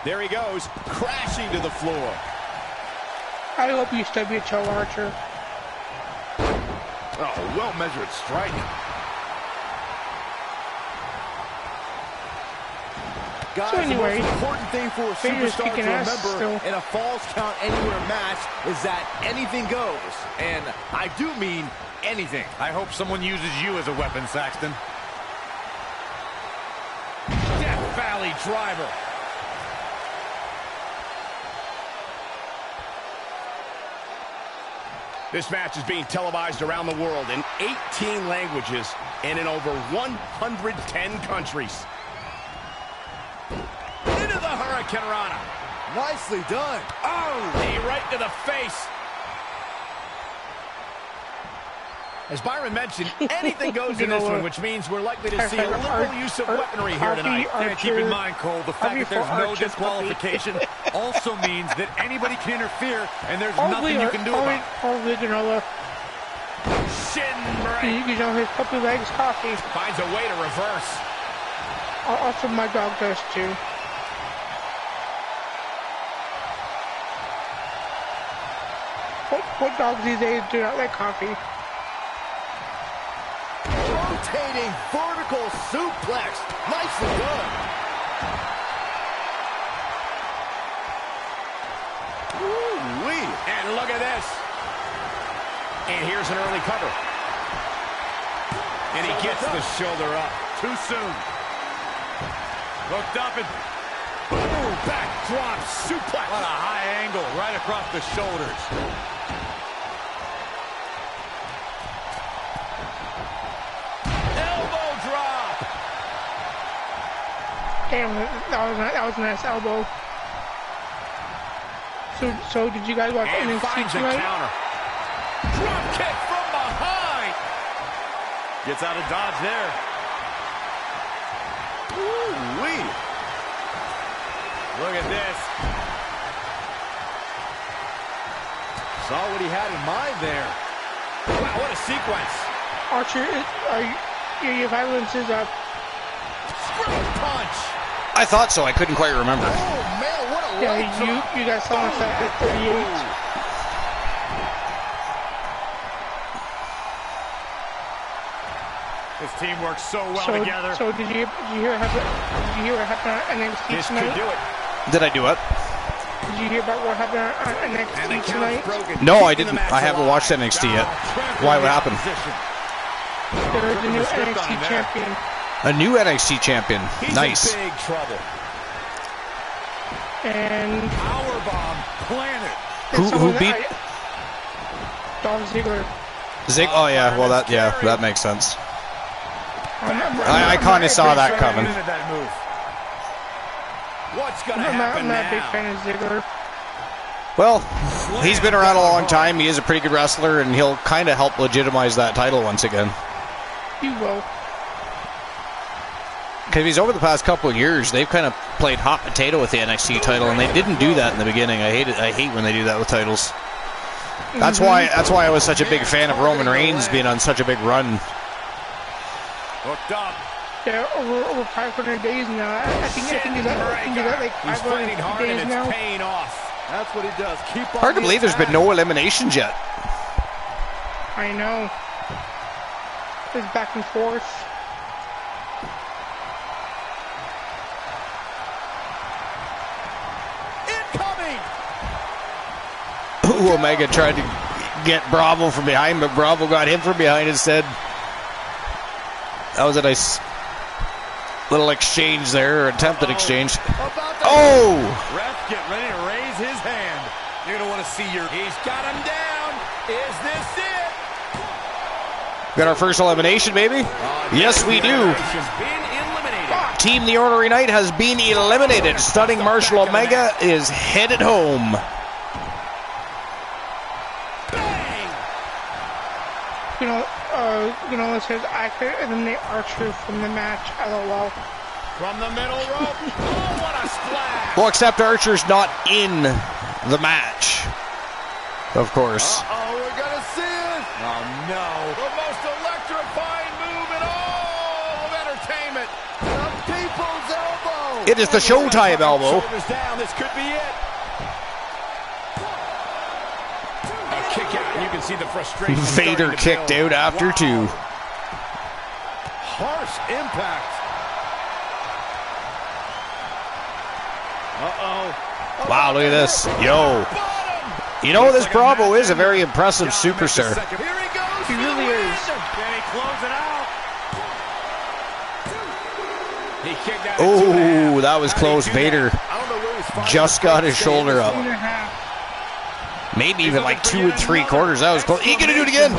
There he goes, crashing to the floor. I hope you stub your toe, Archer. Oh, well-measured strike. Guys, So anyway, the most important thing for a superstar to remember in a Falls Count Anywhere match is that anything goes. And I do mean anything. I hope someone uses you as a weapon, Saxton. Death Valley driver. This match is being televised around the world in 18 languages and in over 110 countries. Into the Hurricane Rana. Nicely done. Oh, knee right to the face. As Byron mentioned, anything goes in this one, which means we're likely to see a liberal use of weaponry here tonight. And keep in mind, Cole, the fact that there's no disqualification also means that anybody can interfere, and there's nothing you can do about it. Holy granola. Shin break. You know his puppy legs coffee. Finds a way to reverse. Also, my dog does too. What dogs these days do not like coffee? Rotating vertical suplex. Nicely done. Ooh-wee. And look at this. And here's an early cover. And he gets the shoulder up. Too soon. Looked up and boom, backdrop suplex. What a high angle right across the shoulders. Damn, that was a nice elbow. So did you guys watch NXT tonight? Counter. Drop kick from behind. Gets out of dodge there. Ooh-wee. Look at this. Saw what he had in mind there. Wow, what a sequence. Archer, your violence is up. Straight punch. I thought so. I couldn't quite remember. Oh, man, what a Yeah, drop. you got someone at 38. This team works so well together. So did you hear what happened on NXT This tonight? could do it. Did I do what? Did you hear about what happened on NXT tonight? No, I didn't. I haven't watched NXT yet. Why? What happened? There's a new NXT champion. A new NXT champion. He's Nice. in big trouble. And Powerbomb planet. Who beat Dolph Ziggler. Zig? Oh yeah. Well, that makes sense. I kind of saw that coming. What's going to I'm happen not now? a big fan of Ziggler. Well, he's been around a long time. He is a pretty good wrestler, and he'll kind of help legitimize that title once again. He will. Because he's over the past couple of years, they've kind of played hot potato with the NXT title, and they didn't do that in the beginning. I hate when they do that with titles. That's why I was such a big fan of Roman Reigns being on such a big run. Hooked up. Yeah, over 500 days now. I think he's at like He's 500 fighting hard days and now. it's paying off. That's what he does. Keep on Hard to the believe there's been attack. no eliminations yet. I know. It's back and forth. Incoming. Ooh, Omega tried to get Bravo from behind, but Bravo got him from behind instead. That was a nice little exchange there, or attempted exchange. Oh! Ref, get ready to raise his hand. You're going to want to see your... He's got him down. Is this it? Got our first elimination, baby. Yes, we do. Team The Ornery Knight has been eliminated. Stunning Marshall Omega is headed home. Let's say I could eliminate Archer from the match. LOL. From the middle rope. Oh, what a splash. Well, except Archer's not in the match, of course. Uh-oh, we're going to see it. Oh, no. The most electrifying move in all of entertainment. The people's elbow. It is the Showtime elbow. Shoulders down. This could be it. A kick out. You can see the frustration. Vader kicked out after two. Harsh impact. Uh-oh. Wow, look at this. Yo. You know, this Bravo is a very impressive superstar. Here he goes. He really is. Can he close it out? He kicked out. Oh, that was close. Vader just got his shoulder up. 2.5. Maybe even like 2 3/4. That was close. He gonna do it again.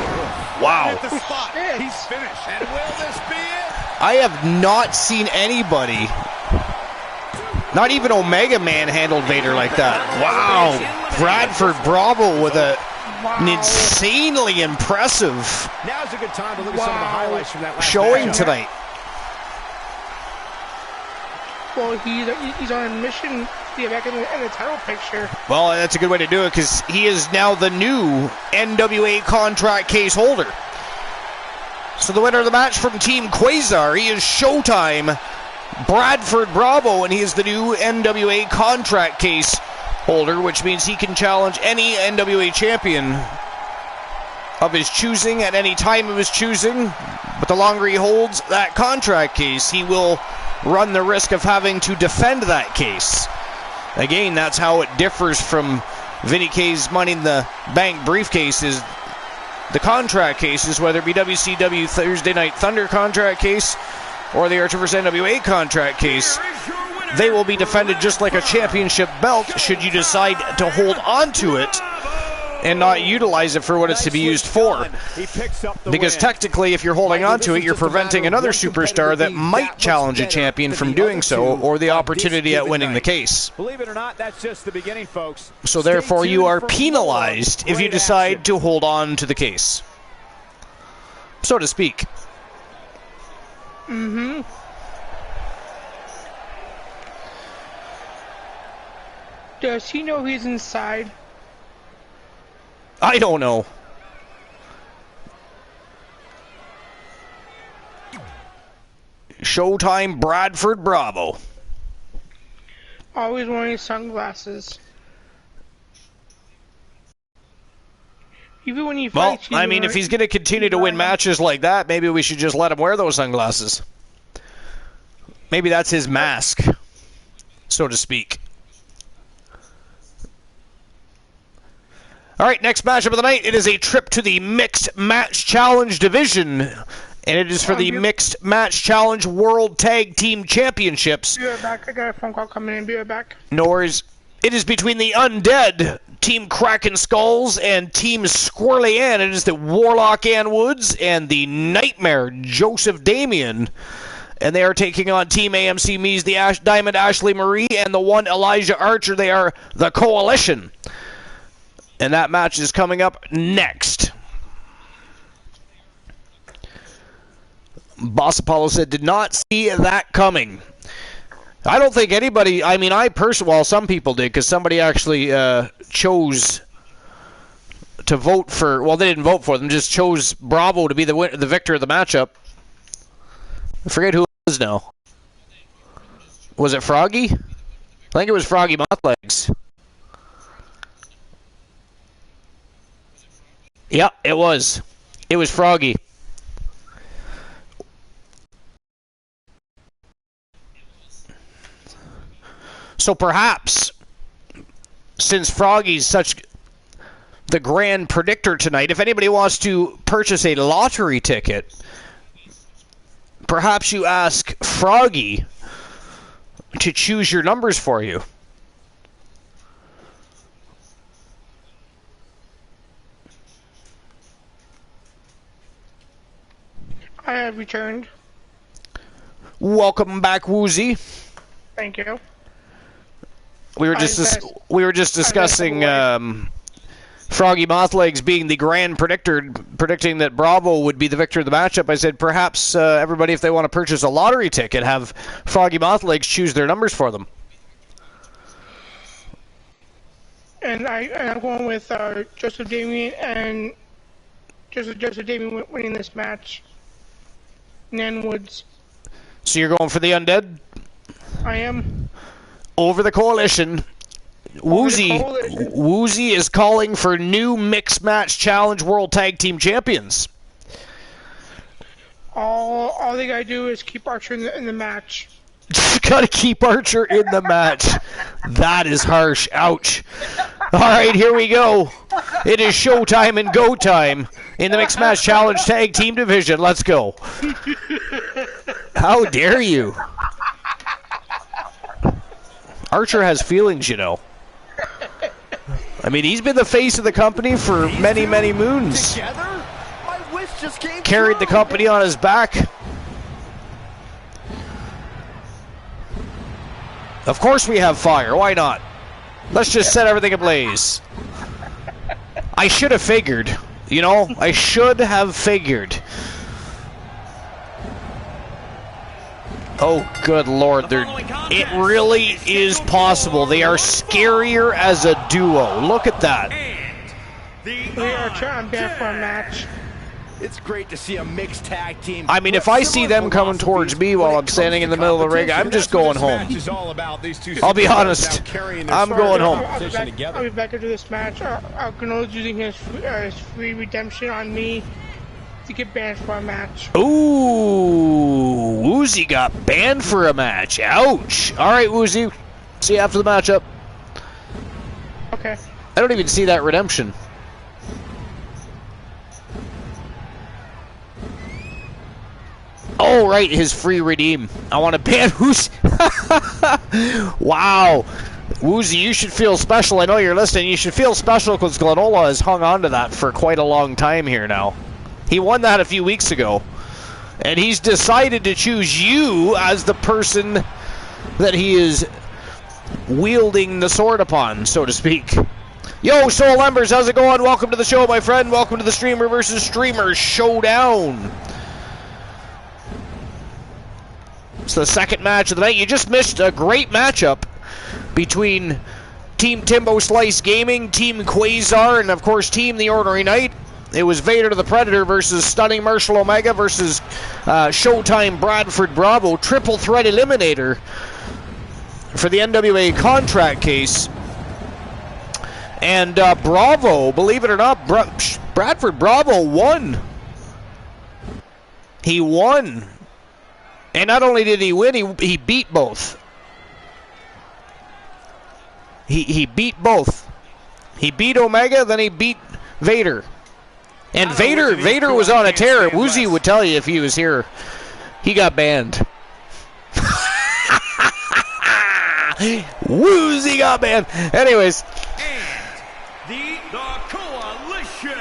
Wow. The spot. He's finished. And will this be it? I have not seen anybody, not even Omega Man, handled Vader like that. Wow. Bradford Bravo with an insanely impressive Now's a good time to look at some of the highlights from that last showing match. tonight. Well, he's on a mission to get back in the title picture. Well, that's a good way to do it because he is now the new NWA contract case holder. So the winner of the match from Team Quasar, he is Showtime Bradford Bravo, and he is the new NWA contract case holder, which means he can challenge any NWA champion of his choosing at any time of his choosing. But the longer he holds that contract case, he will run the risk of having to defend that case. Again, that's how it differs from Vinny K's Money in the Bank briefcases. The contract cases, whether it be WCW Thursday Night Thunder contract case or the Archer vs. NWA contract case, they will be defended just like a championship belt should you decide to hold on to it and not utilize it for what it's to be used for. Because technically, if you're holding on to it, you're preventing another superstar that might challenge a champion from doing so, or the opportunity at winning the case. Believe it or not, that's just the beginning, folks. So therefore, you are penalized if you decide to hold on to the case, so to speak. Mm-hmm. Does he know he's inside? I don't know. Showtime Bradford Bravo. Always wearing sunglasses. Even when he Well, fights, I mean, if he's going to continue to win matches like that, maybe we should just let him wear those sunglasses. Maybe that's his mask, so to speak. All right, next matchup of the night. It is a trip to the Mixed Match Challenge division, and it is for the Mixed Match Challenge World Tag Team Championships. Be right back. I got a phone call coming in. Be right back. No worries. It is between the Undead, Team Kraken Skulls, and Team Squirrely Ann. It is the Warlock Ann Woods and the Nightmare Joseph Damien. And they are taking on Team AMC Me's the Diamond Ashley Marie and the one Elijah Archer. They are the Coalition. And that match is coming up next. Boss Apollo said, did not see that coming. I don't think anybody, I mean, I personally, well, some people did, because somebody actually chose to vote for, well, they didn't vote for them, just chose Bravo to be the victor of the matchup. I forget who it was now. Was it Froggy? I think it was Froggy Mothlegs. Yeah, it was. It was Froggy. So perhaps, since Froggy's such the grand predictor tonight. If anybody wants to purchase a lottery ticket, perhaps you ask Froggy to choose your numbers for you. I have returned. Welcome back, Woozy. Thank you. We were just discussing Froggy Mothlegs being the grand predictor, predicting that Bravo would be the victor of the matchup. I said perhaps everybody, if they want to purchase a lottery ticket, have Froggy Mothlegs choose their numbers for them. And I'm going with Joseph Damien and Joseph Damien winning this match. Nan Woods. So you're going for the Undead? I am. Over the Coalition. Woozy is calling for new Mixed Match Challenge World Tag Team Champions. All they gotta do is keep Archer in the match. Gotta keep Archer in the match. That is harsh. Ouch. Alright, here we go. It is showtime and go time in the Mixed Match Challenge Tag Team Division. Let's go. How dare you? Archer has feelings, you know. I mean, he's been the face of the company for many, many moons. Carried the company on his back. Of course we have fire. Why not? Let's just set everything ablaze. I should have figured. You know, I should have figured. Oh, good Lord. It really is possible. They are scarier as a duo. Look at that. We are trying back for a match. It's great to see a mixed tag team. I mean, if I see them coming towards me while I'm standing in the middle of the ring, I'm just going home. I'll be honest. I'm going home. I'll be back into this match. Gano's using his free redemption on me to get banned for a match. Ooh, Woozy got banned for a match. Ouch. All right, Woozy. See you after the matchup. Okay. I don't even see that redemption. Oh, right, his free redeem. I want to ban Woozy. Wow. Woozy, you should feel special. I know you're listening. You should feel special because Glenola has hung on to that for quite a long time here now. He won that a few weeks ago. And he's decided to choose you as the person that he is wielding the sword upon, so to speak. Yo, Soul Embers, how's it going? Welcome to the show, my friend. Welcome to the Streamer versus Streamer Showdown. It's the second match of the night. You just missed a great matchup between Team Timbo Slice Gaming, Team Quasar, and of course Team The Ordinary Knight. It was Vader the Predator versus Stunning Marshall Omega versus Showtime Bradford Bravo. Triple threat eliminator for the NWA contract case. And Bravo, believe it or not, Bradford Bravo won. He won. And not only did he win, he beat both. He beat both. He beat Omega, then he beat Vader. And Vader was on a tear. Woozy would tell you if he was here. He got banned. Woozy got banned. Anyways. The Coalition.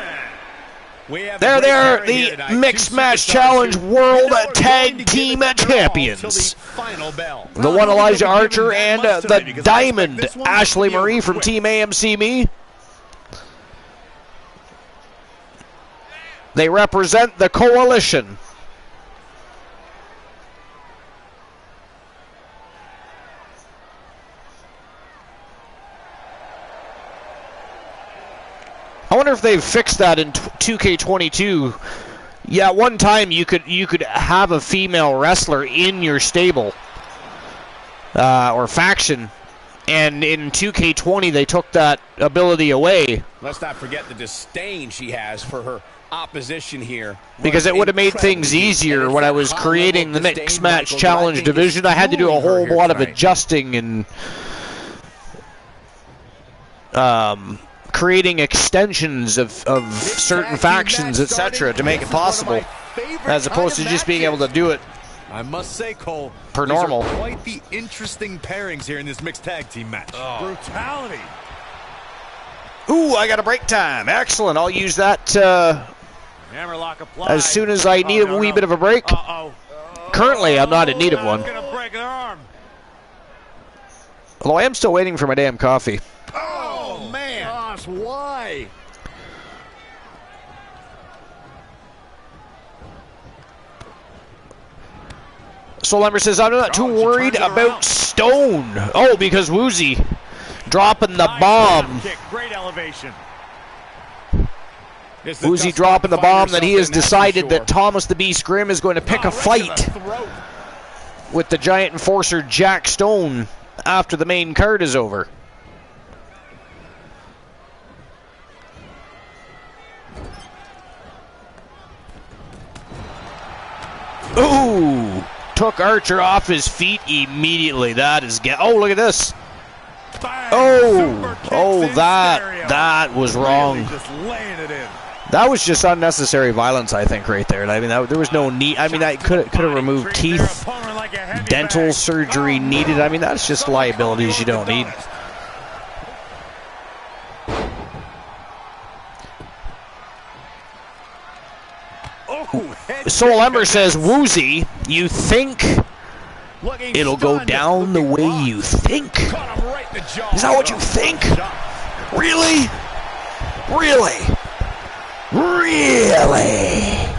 There they are, the Mixed Match Challenge World Tag Team Champions. The one Elijah Archer and the Diamond Ashley Marie from Team AMC Me. They represent the Coalition. I wonder if they've fixed that in 2K22. Yeah, at one time you could have a female wrestler in your stable or faction, and in 2K20 they took that ability away. Let's not forget the disdain she has for her opposition here. Because it would have made things easier when I was creating the Mixed Match Challenge division. I had to do a whole lot of adjusting and creating extensions of certain factions, etc., to make it possible, as opposed to just being able to do it. I must say, Cole, per normal. These are quite the interesting pairings here in this mixed tag team match. Brutality. Ooh, I got a break time. Excellent. I'll use that Hammerlock applied. as soon as I need a wee bit of a break. Currently, I'm not in need of one. Gonna break their arm. Although I am still waiting for my damn coffee. Oh, man. Gosh, why? Soul Ember says, I'm not too worried about Stone. Oh, because Woozy dropping the bomb. Great elevation. Woozy dropping the bomb that he has decided that Thomas the Beast Grimm is going to pick a fight with the Giant Enforcer Jack Stone after the main card is over. Ooh! Took Archer off his feet immediately. That is oh, look at this. Oh, that was wrong. That was just unnecessary violence, I think, right there. I mean, there was no need. I mean, I could have removed teeth, dental surgery needed. I mean, that's just liabilities you don't need. Soul Ember says, Woozy, you think it'll go down the way you think? Is that what you think? Really? Really? Really?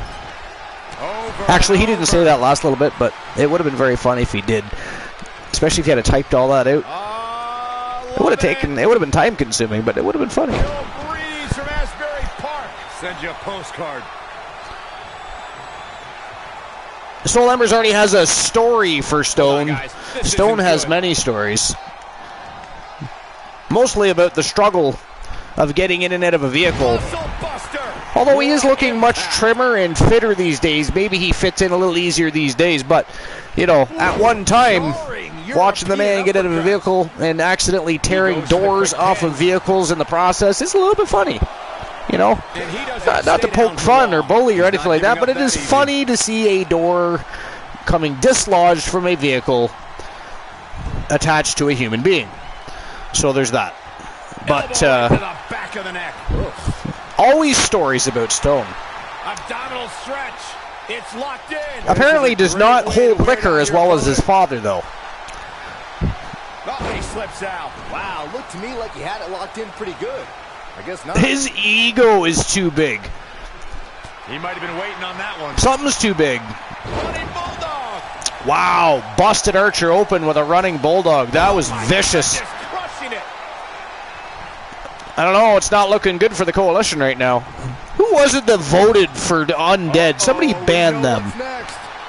Actually, he didn't say that last little bit, but it would have been very funny if he did. Especially if he had typed all that out. It would have been time consuming, but it would have been funny. Send you a postcard. Soul Embers already has a story for Stone. Stone has many stories. Mostly about the struggle of getting in and out of a vehicle. Although he is looking much trimmer and fitter these days. Maybe he fits in a little easier these days. But, you know, at one time, watching the man get out of a vehicle and accidentally tearing doors off of vehicles in the process is a little bit funny. You know, not to poke fun or bully or anything like that, but it is funny to see a door coming dislodged from a vehicle attached to a human being. So there's that. But always stories about Stone. Abdominal stretch. It's locked in. Apparently does not hold liquor as well as his father, though. Oh, he slips out. Wow, looked to me like he had it locked in pretty good. I guess not. His ego is too big. He might have been waiting on that one. Something's too big. Running bulldog. Wow, busted Archer open with a running bulldog. That was vicious. Crushing it. I don't know, it's not looking good for the Coalition right now. Who was it that voted for Undead? Somebody banned them.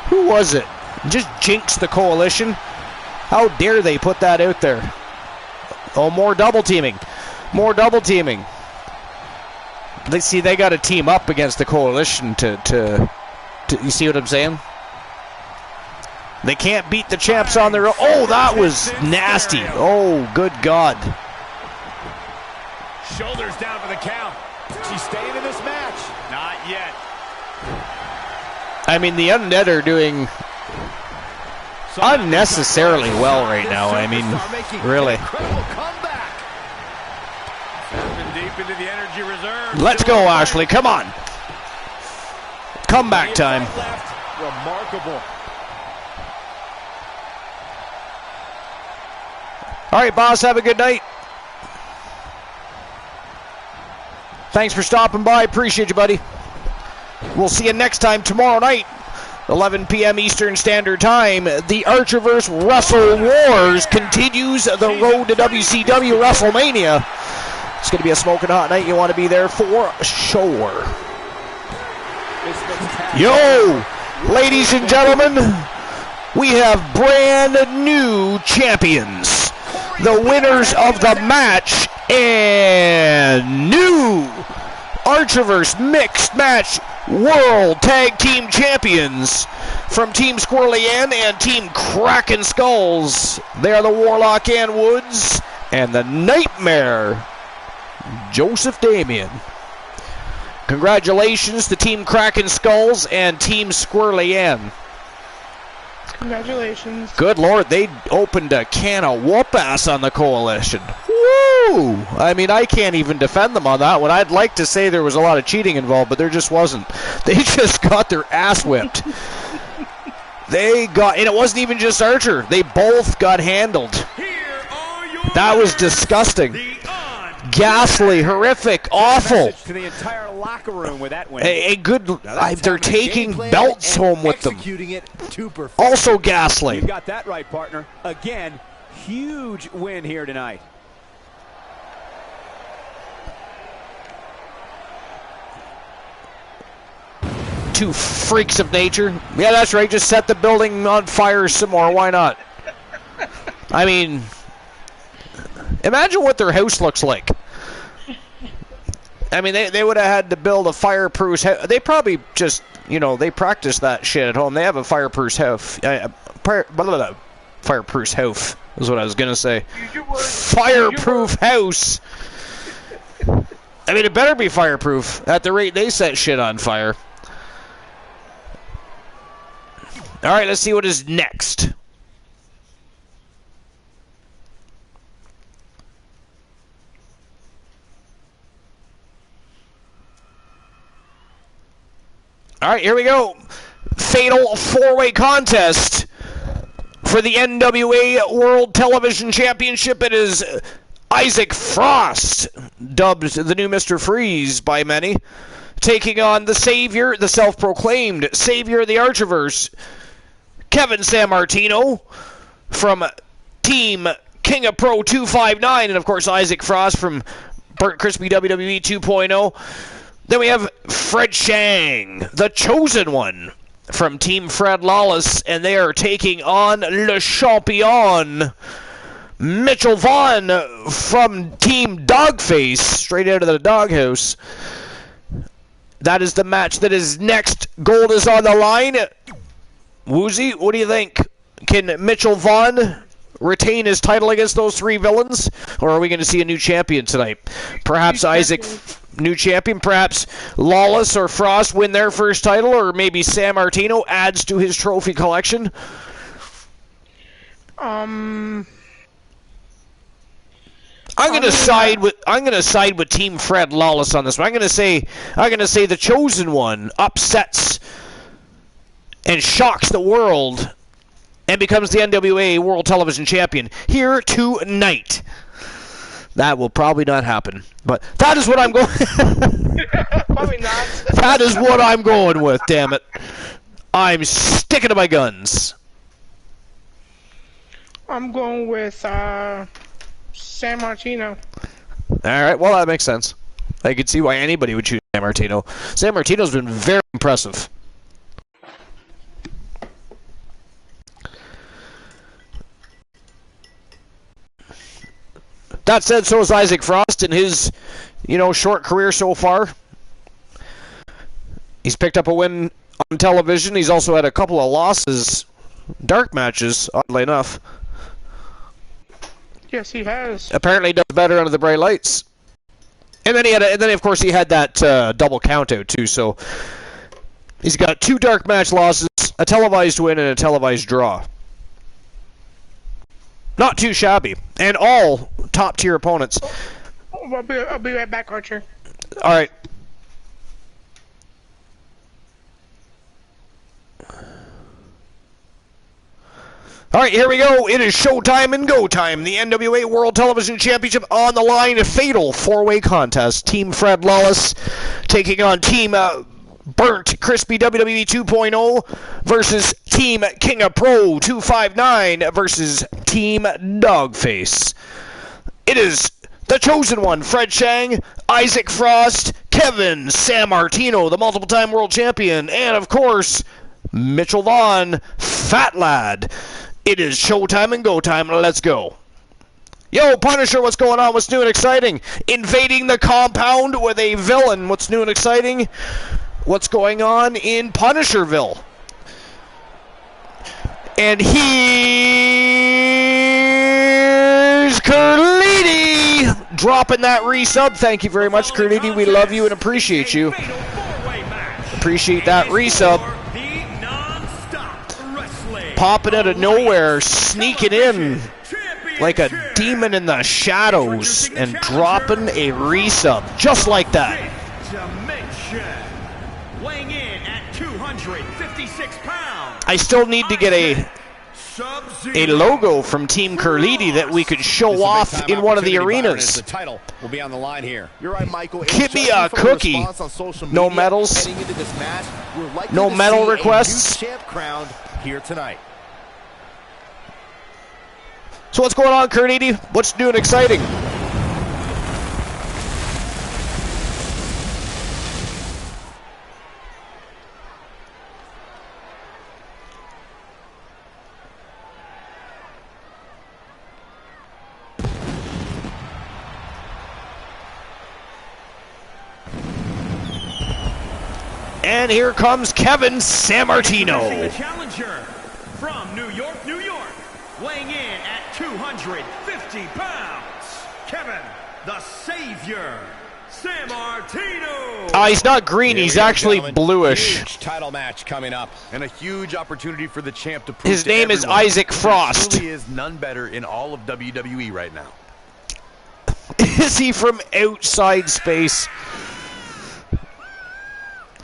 Who was it? Just jinxed the Coalition? How dare they put that out there? Oh, more double teaming. More double teaming. They got to team up against the Coalition to you see what I'm saying? They can't beat the champs on their own. Oh, that was nasty. Oh, good God. Shoulders down for the count. She's staying in this match. Not yet. I mean, the Undead are doing unnecessarily well right now. I mean, really. Deep into the energy reserve. Let's go, Ashley. Come on. Comeback time. Remarkable. All right, boss. Have a good night. Thanks for stopping by. Appreciate you, buddy. We'll see you next time tomorrow night, 11 p.m. Eastern Standard Time. The Archerverse Wrestle Wars continues the road to WCW WrestleMania. It's going to be a smoking hot night. You want to be there for sure. Yo, ladies and gentlemen, we have brand new champions. The winners of the match and new Archerverse Mixed Match World Tag Team Champions from Team Squirrely Ann and Team Kraken Skulls. They are the Warlock Ann Woods and the Nightmare Joseph Damien. Congratulations to Team Kraken Skulls and Team Squirrely Ann. Congratulations. Good Lord, they opened a can of whoop-ass on the Coalition. Woo! I mean, I can't even defend them on that one. I'd like to say there was a lot of cheating involved, but there just wasn't. They just got their ass whipped. And it wasn't even just Archer. They both got handled. That was disgusting. Ghastly, horrific, awful. To the entire locker room with that win. They're taking belts home with them. It to perfection. Also ghastly. You got that right, partner. Again, huge win here tonight. Two freaks of nature. Yeah, that's right. Just set the building on fire some more. Why not? I mean, imagine what their house looks like. I mean, they would have had to build a fireproof house. They probably just, they practice that shit at home. They have a fireproof house. Fireproof house is what I was going to say. Fireproof house. I mean, it better be fireproof at the rate they set shit on fire. All right, let's see what is next. All right, here we go. Fatal four-way contest for the NWA World Television Championship. It is Isaac Frost, dubbed the new Mr. Freeze by many, taking on the savior, the self-proclaimed savior of the Archiverse, Kevin Sammartino from Team King of Pro 259, and of course Isaac Frost from Burnt Crispy WWE 2.0. Then we have Fred Shang, the chosen one, from Team Fred Lawless, and they are taking on Le Champion, Mitchell Vaughn from Team Dogface, straight out of the doghouse. That is the match that is next. Gold is on the line. Woozy, what do you think? Can Mitchell Vaughn retain his title against those three villains, or are we going to see a new champion tonight? Perhaps Isaac, new champion, perhaps Lawless or Frost win their first title, or maybe Sammartino adds to his trophy collection. I'm going to side with Team Fred Lawless on this one. I'm going to say the chosen one upsets and shocks the world and becomes the NWA World Television Champion here tonight. That will probably not happen, but that is what I'm going. Probably not. That is what I'm going with. Damn it! I'm sticking to my guns. I'm going with Sammartino. All right. Well, that makes sense. I could see why anybody would choose Sammartino. Sammartino's been very impressive. That said, so is Isaac Frost in his, short career so far. He's picked up a win on television. He's also had a couple of losses, dark matches, oddly enough. Yes, he has. Apparently does better under the bright lights. And then of course he had that double count out too, so he's got 2 dark match losses, a televised win, and a televised draw. Not too shabby. And all top-tier opponents. I'll be right back, Archer. All right. All right, here we go. It is showtime and go time. The NWA World Television Championship on the line. A fatal 4-way contest. Team Fred Lawless taking on Team Burnt Crispy WWE 2.0 versus Team King of Pro 259 versus Team Dogface. It is the chosen one, Fred Shang, Isaac Frost, Kevin Sammartino, the multiple-time world champion, and of course, Mitchell Vaughn, Fat Lad. It is showtime and go time. Let's go. Yo, Punisher, what's going on? What's new and exciting? Invading the compound with a villain. What's new and exciting? What's going on in Punisherville? And here's Curlini dropping that resub. Thank you very much, Kernity. We love you and appreciate you. Appreciate that resub. Popping out of nowhere, sneaking in like a demon in the shadows and dropping a resub just like that. Weighing in at 256 pounds. I still need to get a logo from Team Curliti that we could show off in one of the arenas. The title will be on the line here. You're right, Michael. Give me a cookie. No medals. No medal requests. Champ crowned here tonight. So what's going on, Curliti? What's new and exciting? And here comes Kevin Sammartino. The challenger from New York, New York, weighing in at 250 pounds, Kevin the Savior Sammartino. He's not green, he's actually bluish. Huge title match coming up. And a huge opportunity for the champ to prove his name is Isaac Frost. There truly is none better in all of WWE right now. Is he from outside space?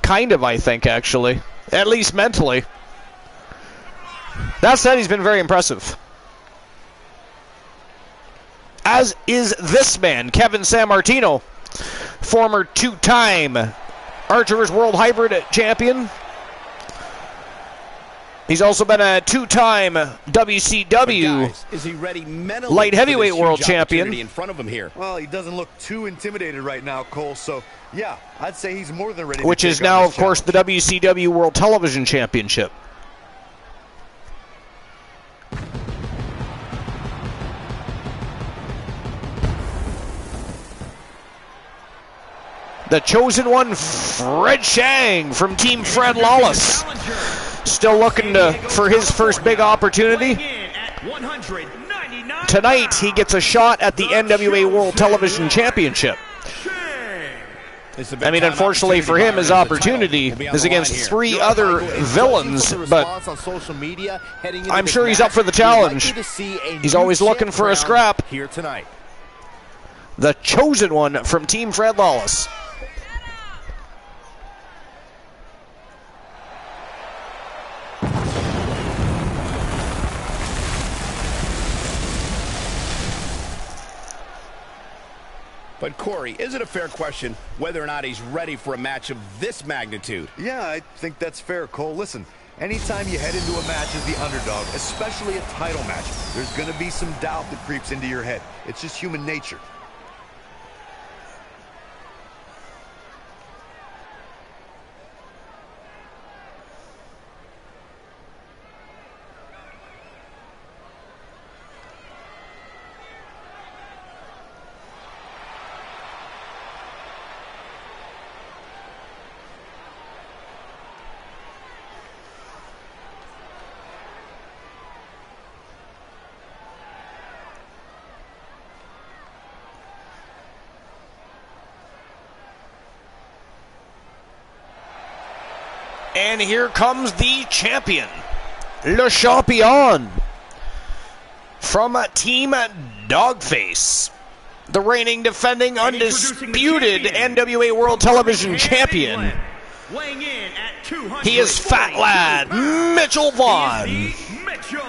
Kind of, I think, actually. At least mentally. That said, he's been very impressive. As is this man, Kevin Sammartino, former two-time Archer's World Hybrid Champion. He's also been a two-time WCW Guys, is he ready mentally Light Heavyweight for this World huge Champion. opportunity in front of him here? Well, he doesn't look too intimidated right now, Cole, so yeah, I'd say he's more than ready. Which to is take on now, this of course, the challenge. WCW World Television Championship. The chosen one, Fred Shang from Team Fred Lawless. Still looking for his first big opportunity. Tonight, he gets a shot at the NWA World Television Championship. I mean, unfortunately for him, his opportunity is against three other villains, but I'm sure he's up for the challenge. He's always looking for a scrap. Here tonight. The chosen one from Team Fred Lawless. But Corey, is it a fair question whether or not he's ready for a match of this magnitude? Yeah, I think that's fair, Cole. Listen, anytime you head into a match as the underdog, especially a title match, there's going to be some doubt that creeps into your head. It's just human nature. And here comes the champion, Le Champion, from Team Dogface, the reigning, defending, undisputed NWA World Television Champion. Weighing in at He is Fat Lad Mitchell Vaughn. Mitchell,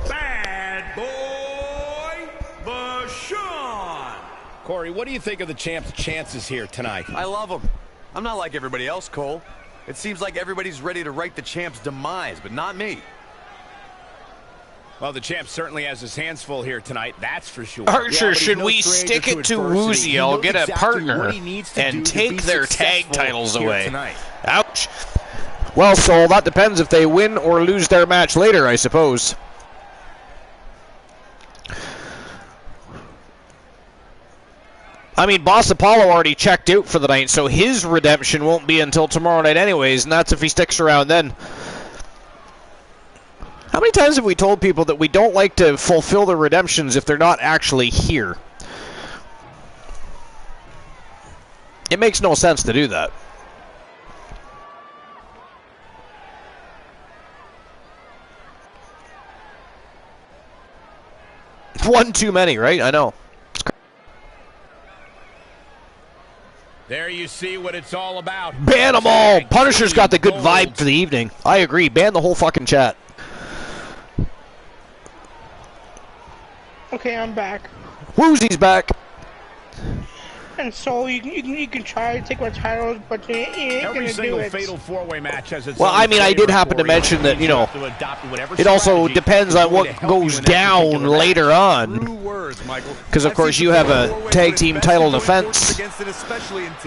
Bad Boy Bashawn. Corey, what do you think of the champ's chances here tonight? I love him. I'm not like everybody else, Cole. It seems like everybody's ready to write the champ's demise, but not me. Well, the champ certainly has his hands full here tonight, that's for sure. Archer, should we stick it to Wooziel, get a partner, and take their tag titles away? Ouch. Well, Sol, that depends if they win or lose their match later, I suppose. I mean, Boss Apollo already checked out for the night, so his redemption won't be until tomorrow night anyways, and that's if he sticks around then. How many times have we told people that we don't like to fulfill their redemptions if they're not actually here? It makes no sense to do that. One too many, right? I know. There you see what it's all about. Ban them all. Punisher's got the good vibe for the evening. I agree. Ban the whole fucking chat. Okay, I'm back. Woozy's back. And so you can try to take my titles, but you ain't Every gonna do single it. fatal four-way match has its Well, I mean, I did happen to mention that, you know, it also depends on what goes down later on. Because, of course, you have a tag team title defense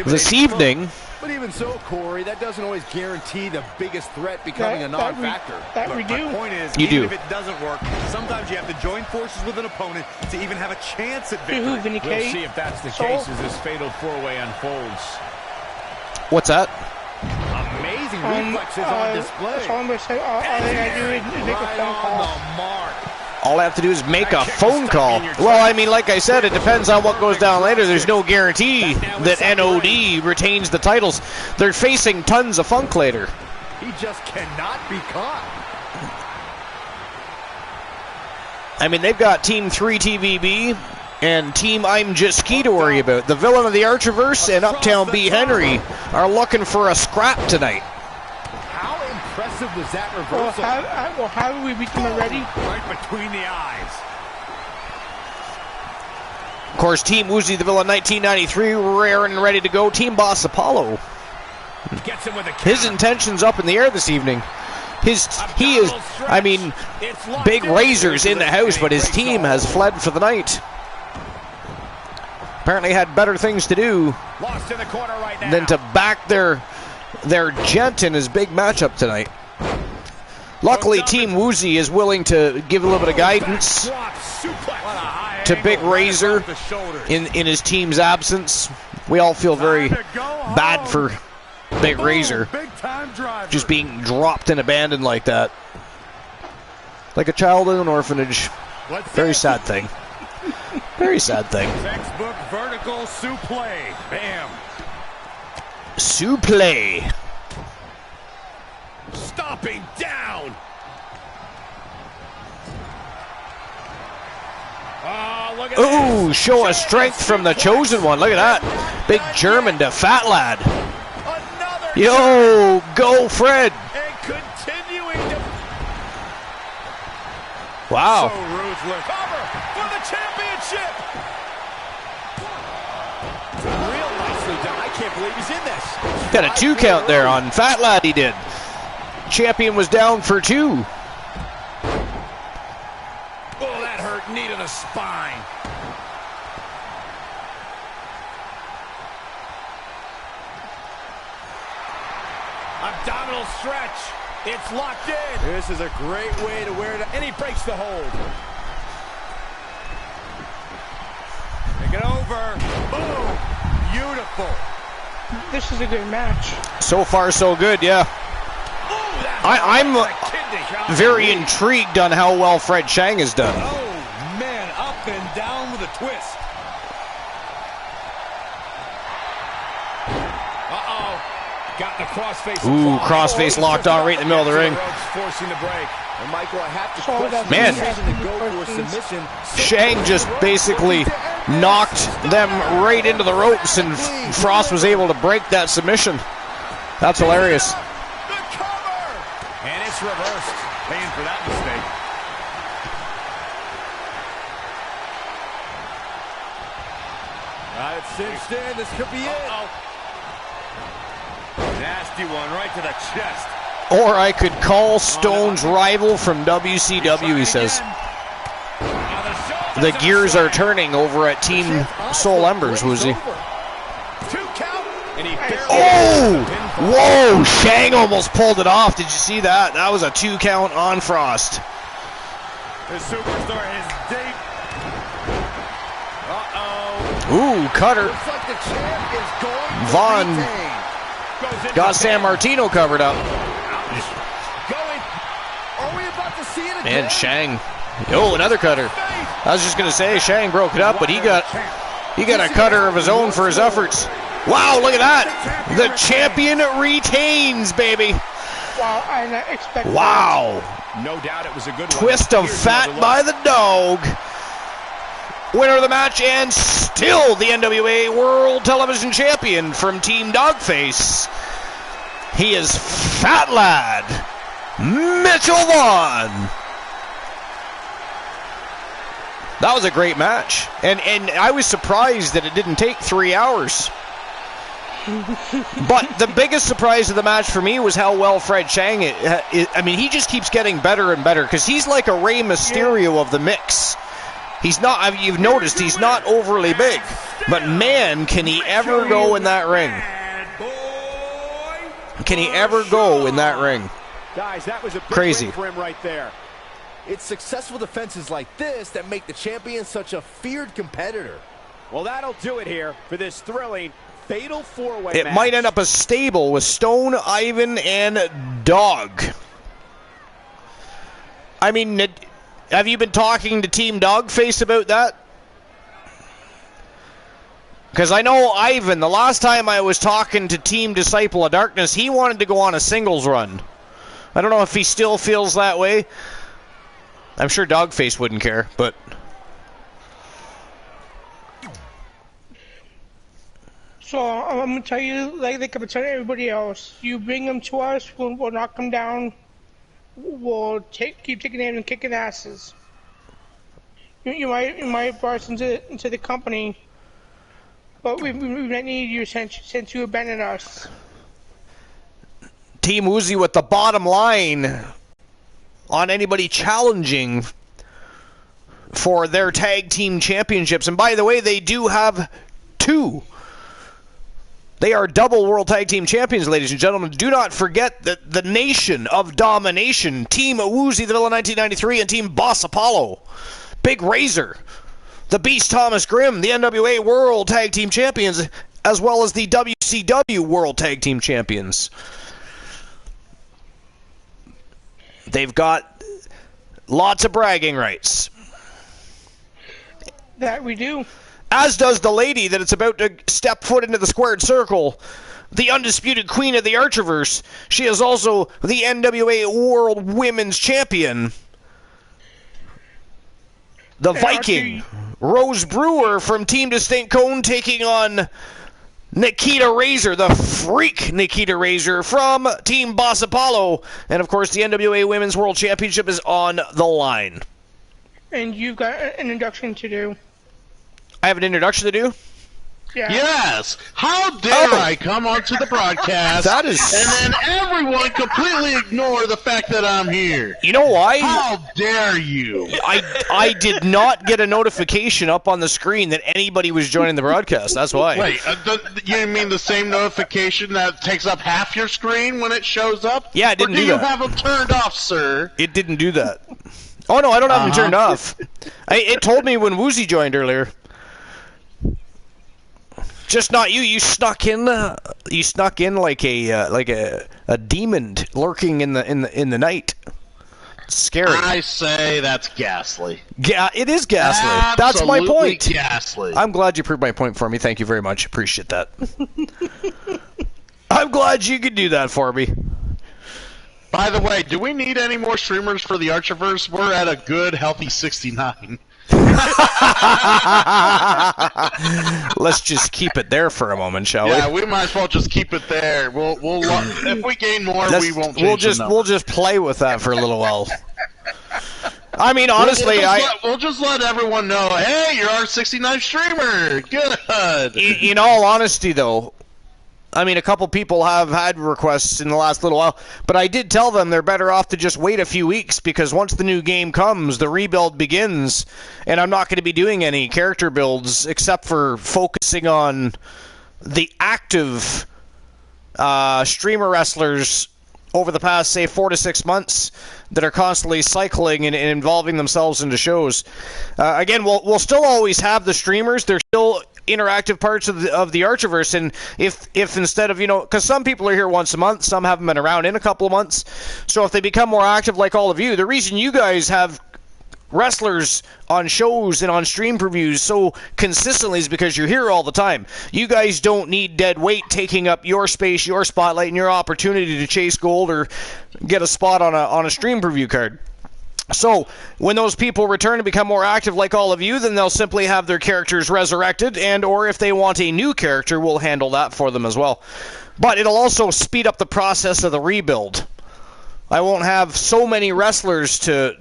this evening. But even so, Corey, that doesn't always guarantee the biggest threat becoming a non-factor. That we do. My point is, You even do. if it doesn't work, sometimes you have to join forces with an opponent to even have a chance at victory. We'll see if that's the case as this fatal four-way unfolds. What's that? Amazing reflexes on display. So I'm gonna say, all I gotta do is make a phone call. All I have to do is make a phone call. Well, I mean, like I said, it depends on what goes down later. There's no guarantee that NOD retains the titles. They're facing tons of funk later. He just cannot be caught. I mean, they've got Team 3TVB and Team I'm Just Ski to worry about. The villain of the Archerverse and Uptown B. Henry are looking for a scrap tonight. How impressive was that reversal? Well, how do we beat them already? Right between the eyes. Of course, Team Woozy the Villain 1993 rare and ready to go. Team Boss Apollo. Gets him with a His intentions up in the air this evening. He is, I mean, Big Razor's in the house, but his team has fled for the night. Apparently had better things to do Lost in the corner right now. than to back their gent in his big matchup tonight. Luckily, Team Woozy is willing to give a little bit of guidance to Big Razor in his team's absence. We all feel very bad for Big Razor just being dropped and abandoned like that. Like a child in an orphanage. Very sad thing. Very sad thing. Textbook vertical suplex. Bam. Suplex. Stomping down. Oh, look at Ooh, this. show of strength from the chosen one. Look at that. Big German to Fat Lad. Another Yo, go Fred. and continuing to Wow. so ruthless. Cover for the championship. Real nicely done. I can't believe he's in this. Got a 2 count there on Fat Lad, he did. Champion was down for 2. Oh, that hurt. Knee to the spine. Abdominal stretch. It's locked in. This is a great way to wear it. And he breaks the hold. Take it over. Boom. Beautiful. This is a good match. So far, so good, yeah. I'm very intrigued on how well Fred Chang has done. Oh, man. Up and down with a twist. Got the crossface. Ooh, crossface locked on right in the middle of the ring. Forcing the break. And Michael, I have to question Man. to go for a submission. Shang just basically knocked them right into the ropes, and Frost was able to break that submission. That's hilarious. The cover. And it's reversed. Paying for that mistake. It's cinched in. This could be it. Nasty one right to the chest. Or I could call Stone's rival from WCW, he says. The gears are turning over at Team Soul Embers, Woozy. 2 count. And he Oh! Whoa! Shang almost pulled it off. Did you see that? That was a 2 count on Frost. The superstar is deep. Ooh, cutter. Looks like the champ is going Vaughn to retain. got San Martino covered up. Going. Are we about to see it again? And Shang. Oh, another cutter. I was just gonna say Shang broke it up, but he got a cutter of his own for his efforts. Wow, look at that. The champion retains, baby. Wow, I didn't expect wow. that. No doubt it was a good Twist of fat by the dog. Winner of the match and still the NWA World Television Champion from Team Dogface. He is Fat Lad Mitchell Vaughn. That was a great match. And I was surprised that it didn't take 3 hours. But the biggest surprise of the match for me was how well Fred Chang, I mean, he just keeps getting better and better because he's like a Rey Mysterio of the mix. He's not, I mean, you've noticed, he's not overly big. But man, can he ever go in that ring. Can he ever go in that ring? Guys, that was a big crazy win for him right there. It's successful defenses like this that make the champion such a feared competitor. Well, that'll do it here for this thrilling fatal four-way match. It might end up a stable with Stone, Ivan, and Dog. I mean, have you been talking to Team Dogface about that? Because I know Ivan, the last time I was talking to Team Disciple of Darkness, he wanted to go on a singles run. I don't know if he still feels that way. I'm sure Dogface wouldn't care, but... So I'm going to tell you, like I'm going to tell everybody else, you bring them to us, we'll knock them down, we'll keep taking them and kicking asses. You might brought us into the company, but we might need you since you abandoned us. Team Uzi with the bottom line on anybody challenging for their tag team championships. And by the way, they do have 2. They are double World Tag Team Champions, ladies and gentlemen. Do not forget that the Nation of Domination, Team Woozy, the Villa 1993, and Team Boss Apollo, Big Razor, the Beast Thomas Grimm, the NWA World Tag Team Champions, as well as the WCW World Tag Team Champions. They've got lots of bragging rights. That we do. As does the lady that it's about to step foot into the squared circle, the undisputed queen of the Archerverse. She is also the NWA World Women's Champion. The Viking, Rose Brewer from Team Distinct Cone, taking on Nikita Razor, the freak Nikita Razor from Team Boss Apollo. And of course, the NWA Women's World Championship is on the line. And you've got an induction to do. I have an introduction to do? Yeah. Yes. How dare I come onto the broadcast that is... and then everyone completely ignore the fact that I'm here? You know why? How dare you? I did not get a notification up on the screen that anybody was joining the broadcast. That's why. Wait, you mean the same notification that takes up half your screen when it shows up? Yeah, it didn't do do you that. have them turned off, sir? It didn't do that. Oh, no, I don't have them turned off. It told me when Woozy joined earlier. Just not you. You snuck in. You snuck in like a demon lurking in the night. Scary. I say that's ghastly. Yeah, it is ghastly. Absolutely that's my point. Ghastly. I'm glad you proved my point for me. Thank you very much. Appreciate that. I'm glad you could do that for me. By the way, do we need any more streamers for the Archerverse? We're at a good, healthy 69. Let's just keep it there for a moment, shall we? Yeah, we might as well just keep it there. We'll if we gain more, we won't change we'll just play with that for a little while. I mean, honestly, we'll just let everyone know, hey, you're our 69th streamer. Good. In all honesty, though, I mean, a couple people have had requests in the last little while, but I did tell them they're better off to just wait a few weeks because once the new game comes, the rebuild begins, and I'm not going to be doing any character builds except for focusing on the active streamer wrestlers over the past, say, 4 to 6 months that are constantly cycling and involving themselves into shows. Again, we'll still always have the streamers. They're still interactive parts of the Archerverse, and if instead of, because some people are here once a month, some haven't been around in a couple of months, so if they become more active like all of you, the reason you guys have wrestlers on shows and on stream previews so consistently is because you're here all the time. You guys don't need dead weight taking up your space, your spotlight, and your opportunity to chase gold or get a spot on a stream preview card. So, when those people return and become more active like all of you, then they'll simply have their characters resurrected, and or if they want a new character, we'll handle that for them as well. But it'll also speed up the process of the rebuild. I won't have so many wrestlers to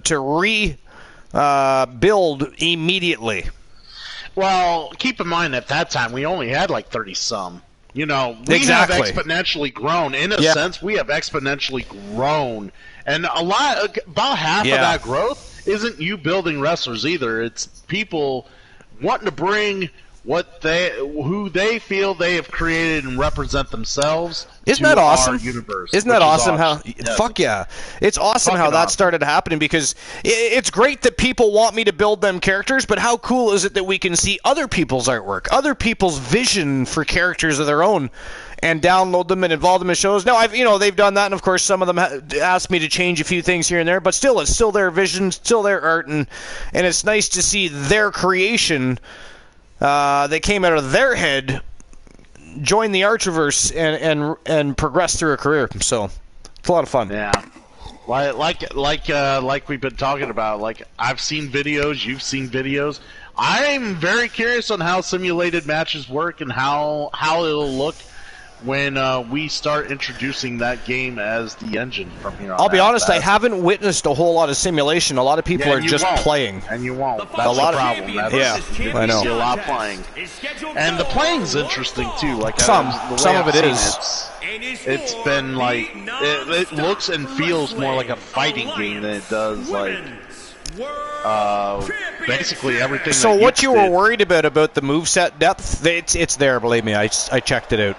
rebuild immediately. Well, keep in mind at that time we only had like 30-some. You know, we exactly. have exponentially grown. In a sense, we have exponentially grown. And about half of that growth isn't you building wrestlers either. It's people wanting to bring who they feel they have created and represent themselves. Isn't that awesome? Our universe, Isn't that awesome? How? Yes. Fuck yeah! It's awesome how that started happening because it's great that people want me to build them characters, but how cool is it that we can see other people's artwork, other people's vision for characters of their own, and download them and involve them in shows? Now, they've done that, and of course, some of them asked me to change a few things here and there, but still, it's still their vision, still their art, and it's nice to see their creation. They came out of their head, join the Archerverse, and progress through a career. So it's a lot of fun. Yeah, like we've been talking about. Like I've seen videos, you've seen videos. I'm very curious on how simulated matches work and how it'll look when we start introducing that game as the engine from here on. I'll be honest, I haven't witnessed a whole lot of simulation. A lot of people are just playing. And you won't. That's a lot the problem. I know. You see a lot playing. And the playing's interesting too. Like some of it is. It's been like it looks and feels more like a fighting game than it does like basically everything. So what you were worried about the moveset depth, it's there. Believe me, I checked it out.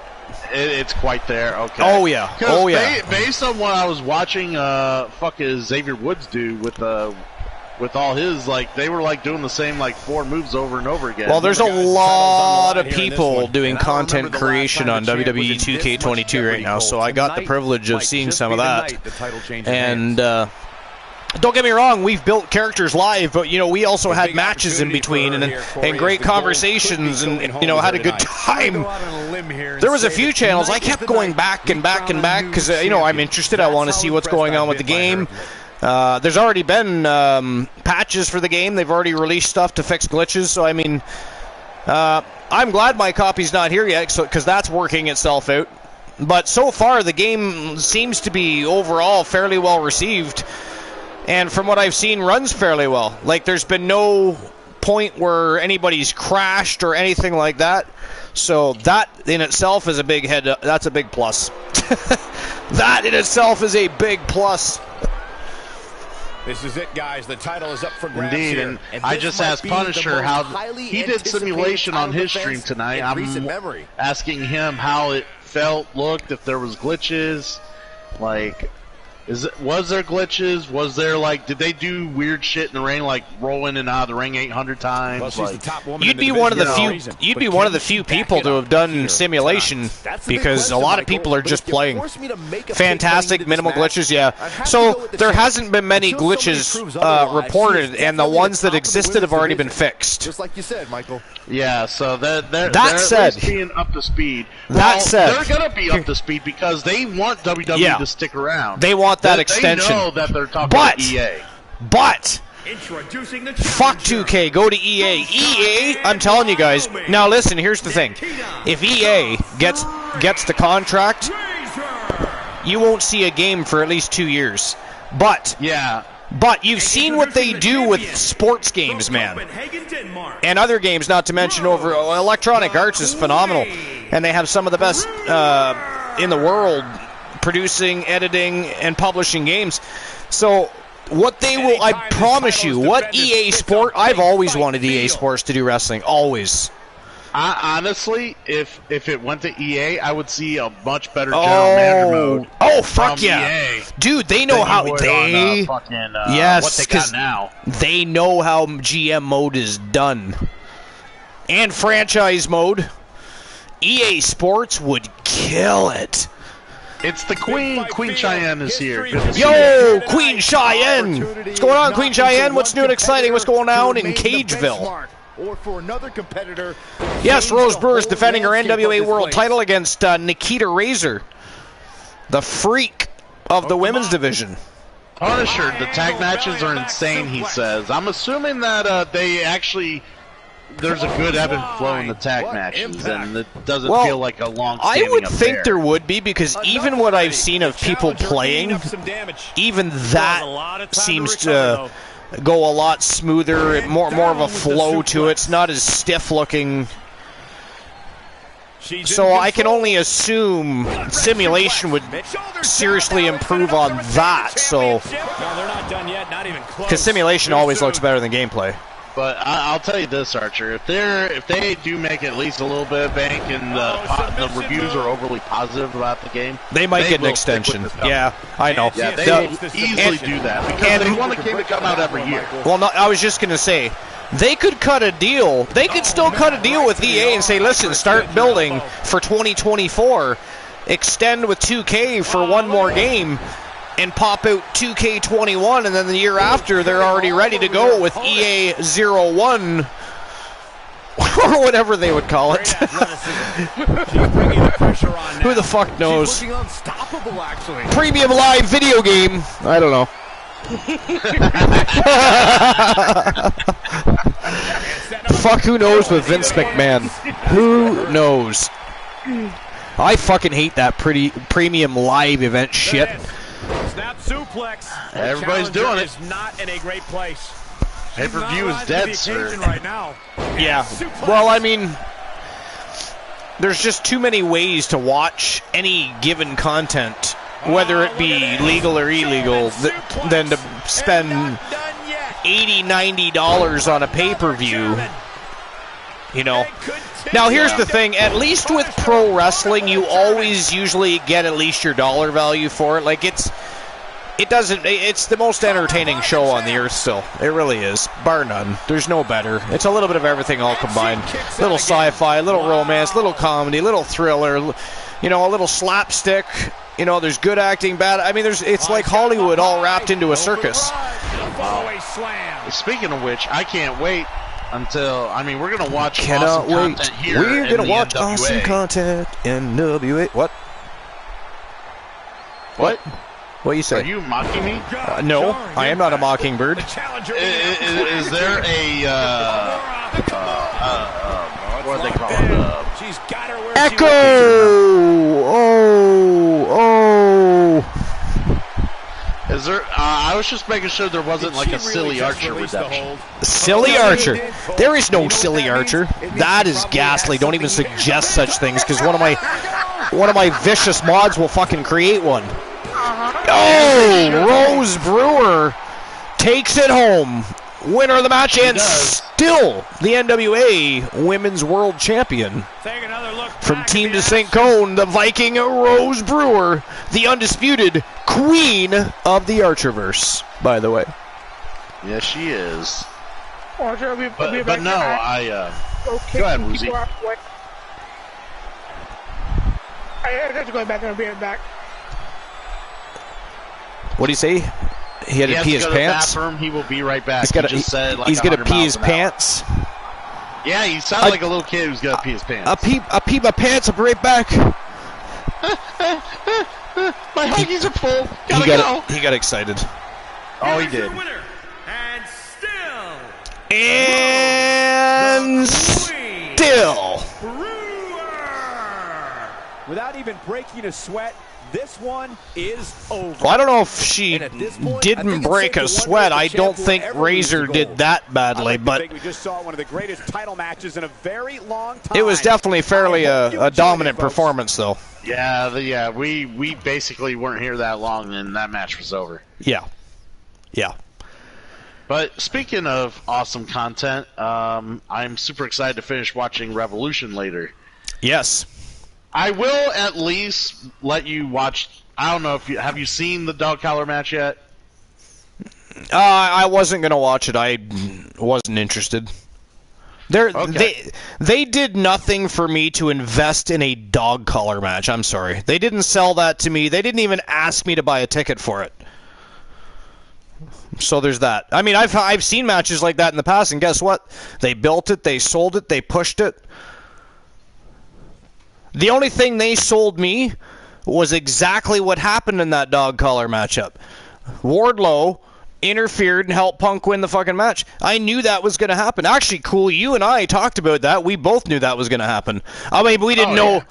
It's quite there. Okay. Oh yeah. Oh yeah. Based on what I was watching, Xavier Woods do with all his, like, they were like doing the same like 4 moves over and over again. Well, there's a lot of people doing content creation on WWE 2K22 right now, so I got the privilege of seeing some of that. And don't get me wrong, we've built characters live, but we also had matches in between and great conversations and had a good time. There was a few channels I kept going back and back and back because I'm interested. I want to see what's going on with the game. There's already been patches for the game. They've already released stuff to fix glitches. So I mean, I'm glad my copy's not here yet because that's working itself out. But so far the game seems to be overall fairly well received. And from what I've seen, runs fairly well. Like, there's been no point where anybody's crashed or anything like that. So that in itself is a big that's a big plus. That in itself is a big plus. This is it, guys. The title is up for grabs. Indeed, here. and I just asked Punisher how he did simulation on his stream tonight. I'm asking him how it felt, looked, if there was glitches, like... Was there glitches? Was there, like, did they do weird shit in the ring, like roll in and out of the ring 800 times? Well, she's the top woman you'd be one of the few. You'd be one of the few people to have done simulation because a lot of people are just playing. Fantastic, minimal glitches, yeah. So there hasn't been many glitches reported, and the ones that existed have already been fixed. Just like you said, Michael. Yeah, so they're being up to speed. That said, they're going to be up to speed because they want WWE to stick around. They want that extension. They know that they're talking about EA. But fuck 2K, go to EA. EA, I'm telling you guys. Now listen, here's the thing. If EA gets the contract, you won't see a game for at least 2 years. But you've seen what they do with sports games, man. And other games, not to mention Electronic Arts is phenomenal. And they have some of the best in the world producing, editing, and publishing games. So what they will, I promise you, what EA Sport, I've always wanted EA Sports to do wrestling, always. Honestly, if it went to EA, I would see a much better general manager mode. Oh, fuck yeah. EA Dude, they know how what they got now. They know how GM mode is done. And franchise mode. EA Sports would kill it. It's the Queen. Queen Cheyenne is here. Yo, Queen Cheyenne! What's going on, Queen Cheyenne? What's new and exciting? What's going on in Cageville? Or for another competitor. Yes, Rose Brewer is defending her NWA World title against Nikita Razor, the freak of the women's division. Punisher, the tag matches are insane, he says. I'm assuming that they actually... There's a good ebb and flow in the tag matches, and it doesn't feel like a long I would think there would be, because even what I've seen of people playing, even that seems to go a lot smoother, more of a flow to it. It's not as stiff looking. So I can only assume simulation would seriously improve on that. So, because simulation always looks better than gameplay. But I'll tell you this, Archer. If they do make at least a little bit of bank and the reviews are overly positive about the game, they might get an extension. Yeah, I know. Yeah, they will easily do that because they want the game to come out every year. Well, no, I was just gonna say, they could cut a deal. They could still cut a deal with EA and say, listen, start building for 2024, extend with 2K for one more game, and pop out 2K21, and then the year after they're already ready to go with EA 01 or whatever they would call it. Who the fuck knows? Premium live video game. I don't know. Fuck, who knows with Vince McMahon? Who knows? I fucking hate that premium live event shit. Snap suplex. Everybody's doing it. Is not in a great place. Pay-per-view is dead, sir. Right now. Yeah. Well, I mean, there's just too many ways to watch any given content, whether it be legal or illegal, than to spend $80, $90 on a pay-per-view. You know. Now, here's the thing. At least with pro wrestling, you always usually get at least your dollar value for it. Like, it's the most entertaining show on the earth still. It really is. Bar none. There's no better. It's a little bit of everything all combined. Little sci-fi, little romance, little comedy, little thriller, you know, a little slapstick. You know, there's good acting, bad. I mean, it's like Hollywood all wrapped into a circus. Speaking of which, I can't wait until, I mean, we're going to watch awesome content here. We're going to watch awesome content in NWA. What? What you say? Are you mocking me? No, I am not a mockingbird. Is there a, what do they call it? She's got her where Echo! Is there, I was just making sure there wasn't like a silly Archer redemption. Silly Archer? There is no silly Archer. That is ghastly. Don't even suggest such things, because one of my vicious mods will fucking create one. Oh, Rose Brewer takes it home. Winner of the match and still the NWA Women's World Champion. From Team to St. Cone, the Viking Rose Brewer, the undisputed queen of the Archerverse, by the way. Yes, she is. But no, okay, go ahead, Woozy. I have to go back and I'll be right back. What do you say? He had to pee his pants? Bathroom. He will be right back. He's going to pee his pants? Yeah, he sounds like a little kid who's going to pee his pants. I pee my pants. I'll be right back. My huggies are full. He got excited. Oh, he did. And still. Without even breaking a sweat, this one is over. Well, I don't know if she didn't break a sweat. I don't think Razor did that badly, but we just saw one of the greatest title matches in a very long time. It was definitely fairly a dominant performance, though. Yeah, we basically weren't here that long, and that match was over. Yeah. But speaking of awesome content, I'm super excited to finish watching Revolution later. Yes. I will at least let you watch. I don't know if have you seen the dog collar match yet? I wasn't gonna watch it. I wasn't interested. They did nothing for me to invest in a dog collar match. I'm sorry. They didn't sell that to me. They didn't even ask me to buy a ticket for it. So there's that. I mean, I've seen matches like that in the past, and guess what? They built it, they sold it, they pushed it. The only thing they sold me was exactly what happened in that dog collar matchup. Wardlow interfered and helped Punk win the fucking match. I knew that was going to happen. Actually, Cool, you and I talked about that. We both knew that was going to happen. I mean, we didn't know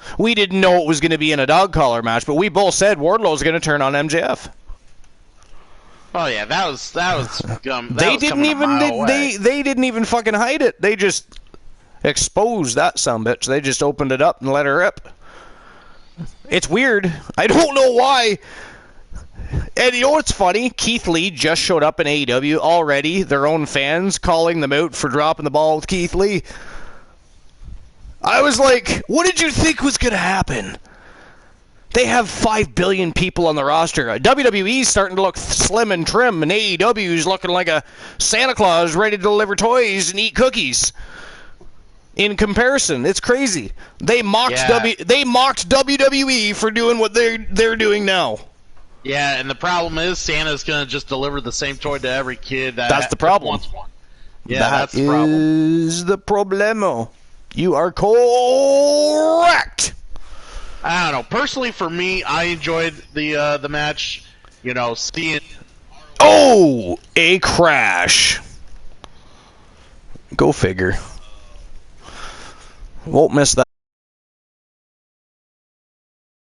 it was going to be in a dog collar match, but we both said Wardlow was going to turn on MJF. Oh yeah, that was they didn't even fucking hide it. They just exposed that sumbitch. They just opened it up and let her rip. It's weird. I don't know why. And you know what's funny? Keith Lee just showed up in AEW already. Their own fans calling them out for dropping the ball with Keith Lee. I was like, what did you think was going to happen? They have 5 billion people on the roster. WWE's starting to look slim and trim, and AEW's looking like a Santa Claus ready to deliver toys and eat cookies. In comparison, it's crazy. They mocked WWE for doing what they're doing now. Yeah, and the problem is Santa's going to just deliver the same toy to every kid that's the problem. Wants one. Yeah, that's the problem. That is the problemo. You are correct. I don't know. Personally, for me, I enjoyed the match. You know, seeing. Oh, a crash. Go figure. Won't miss that.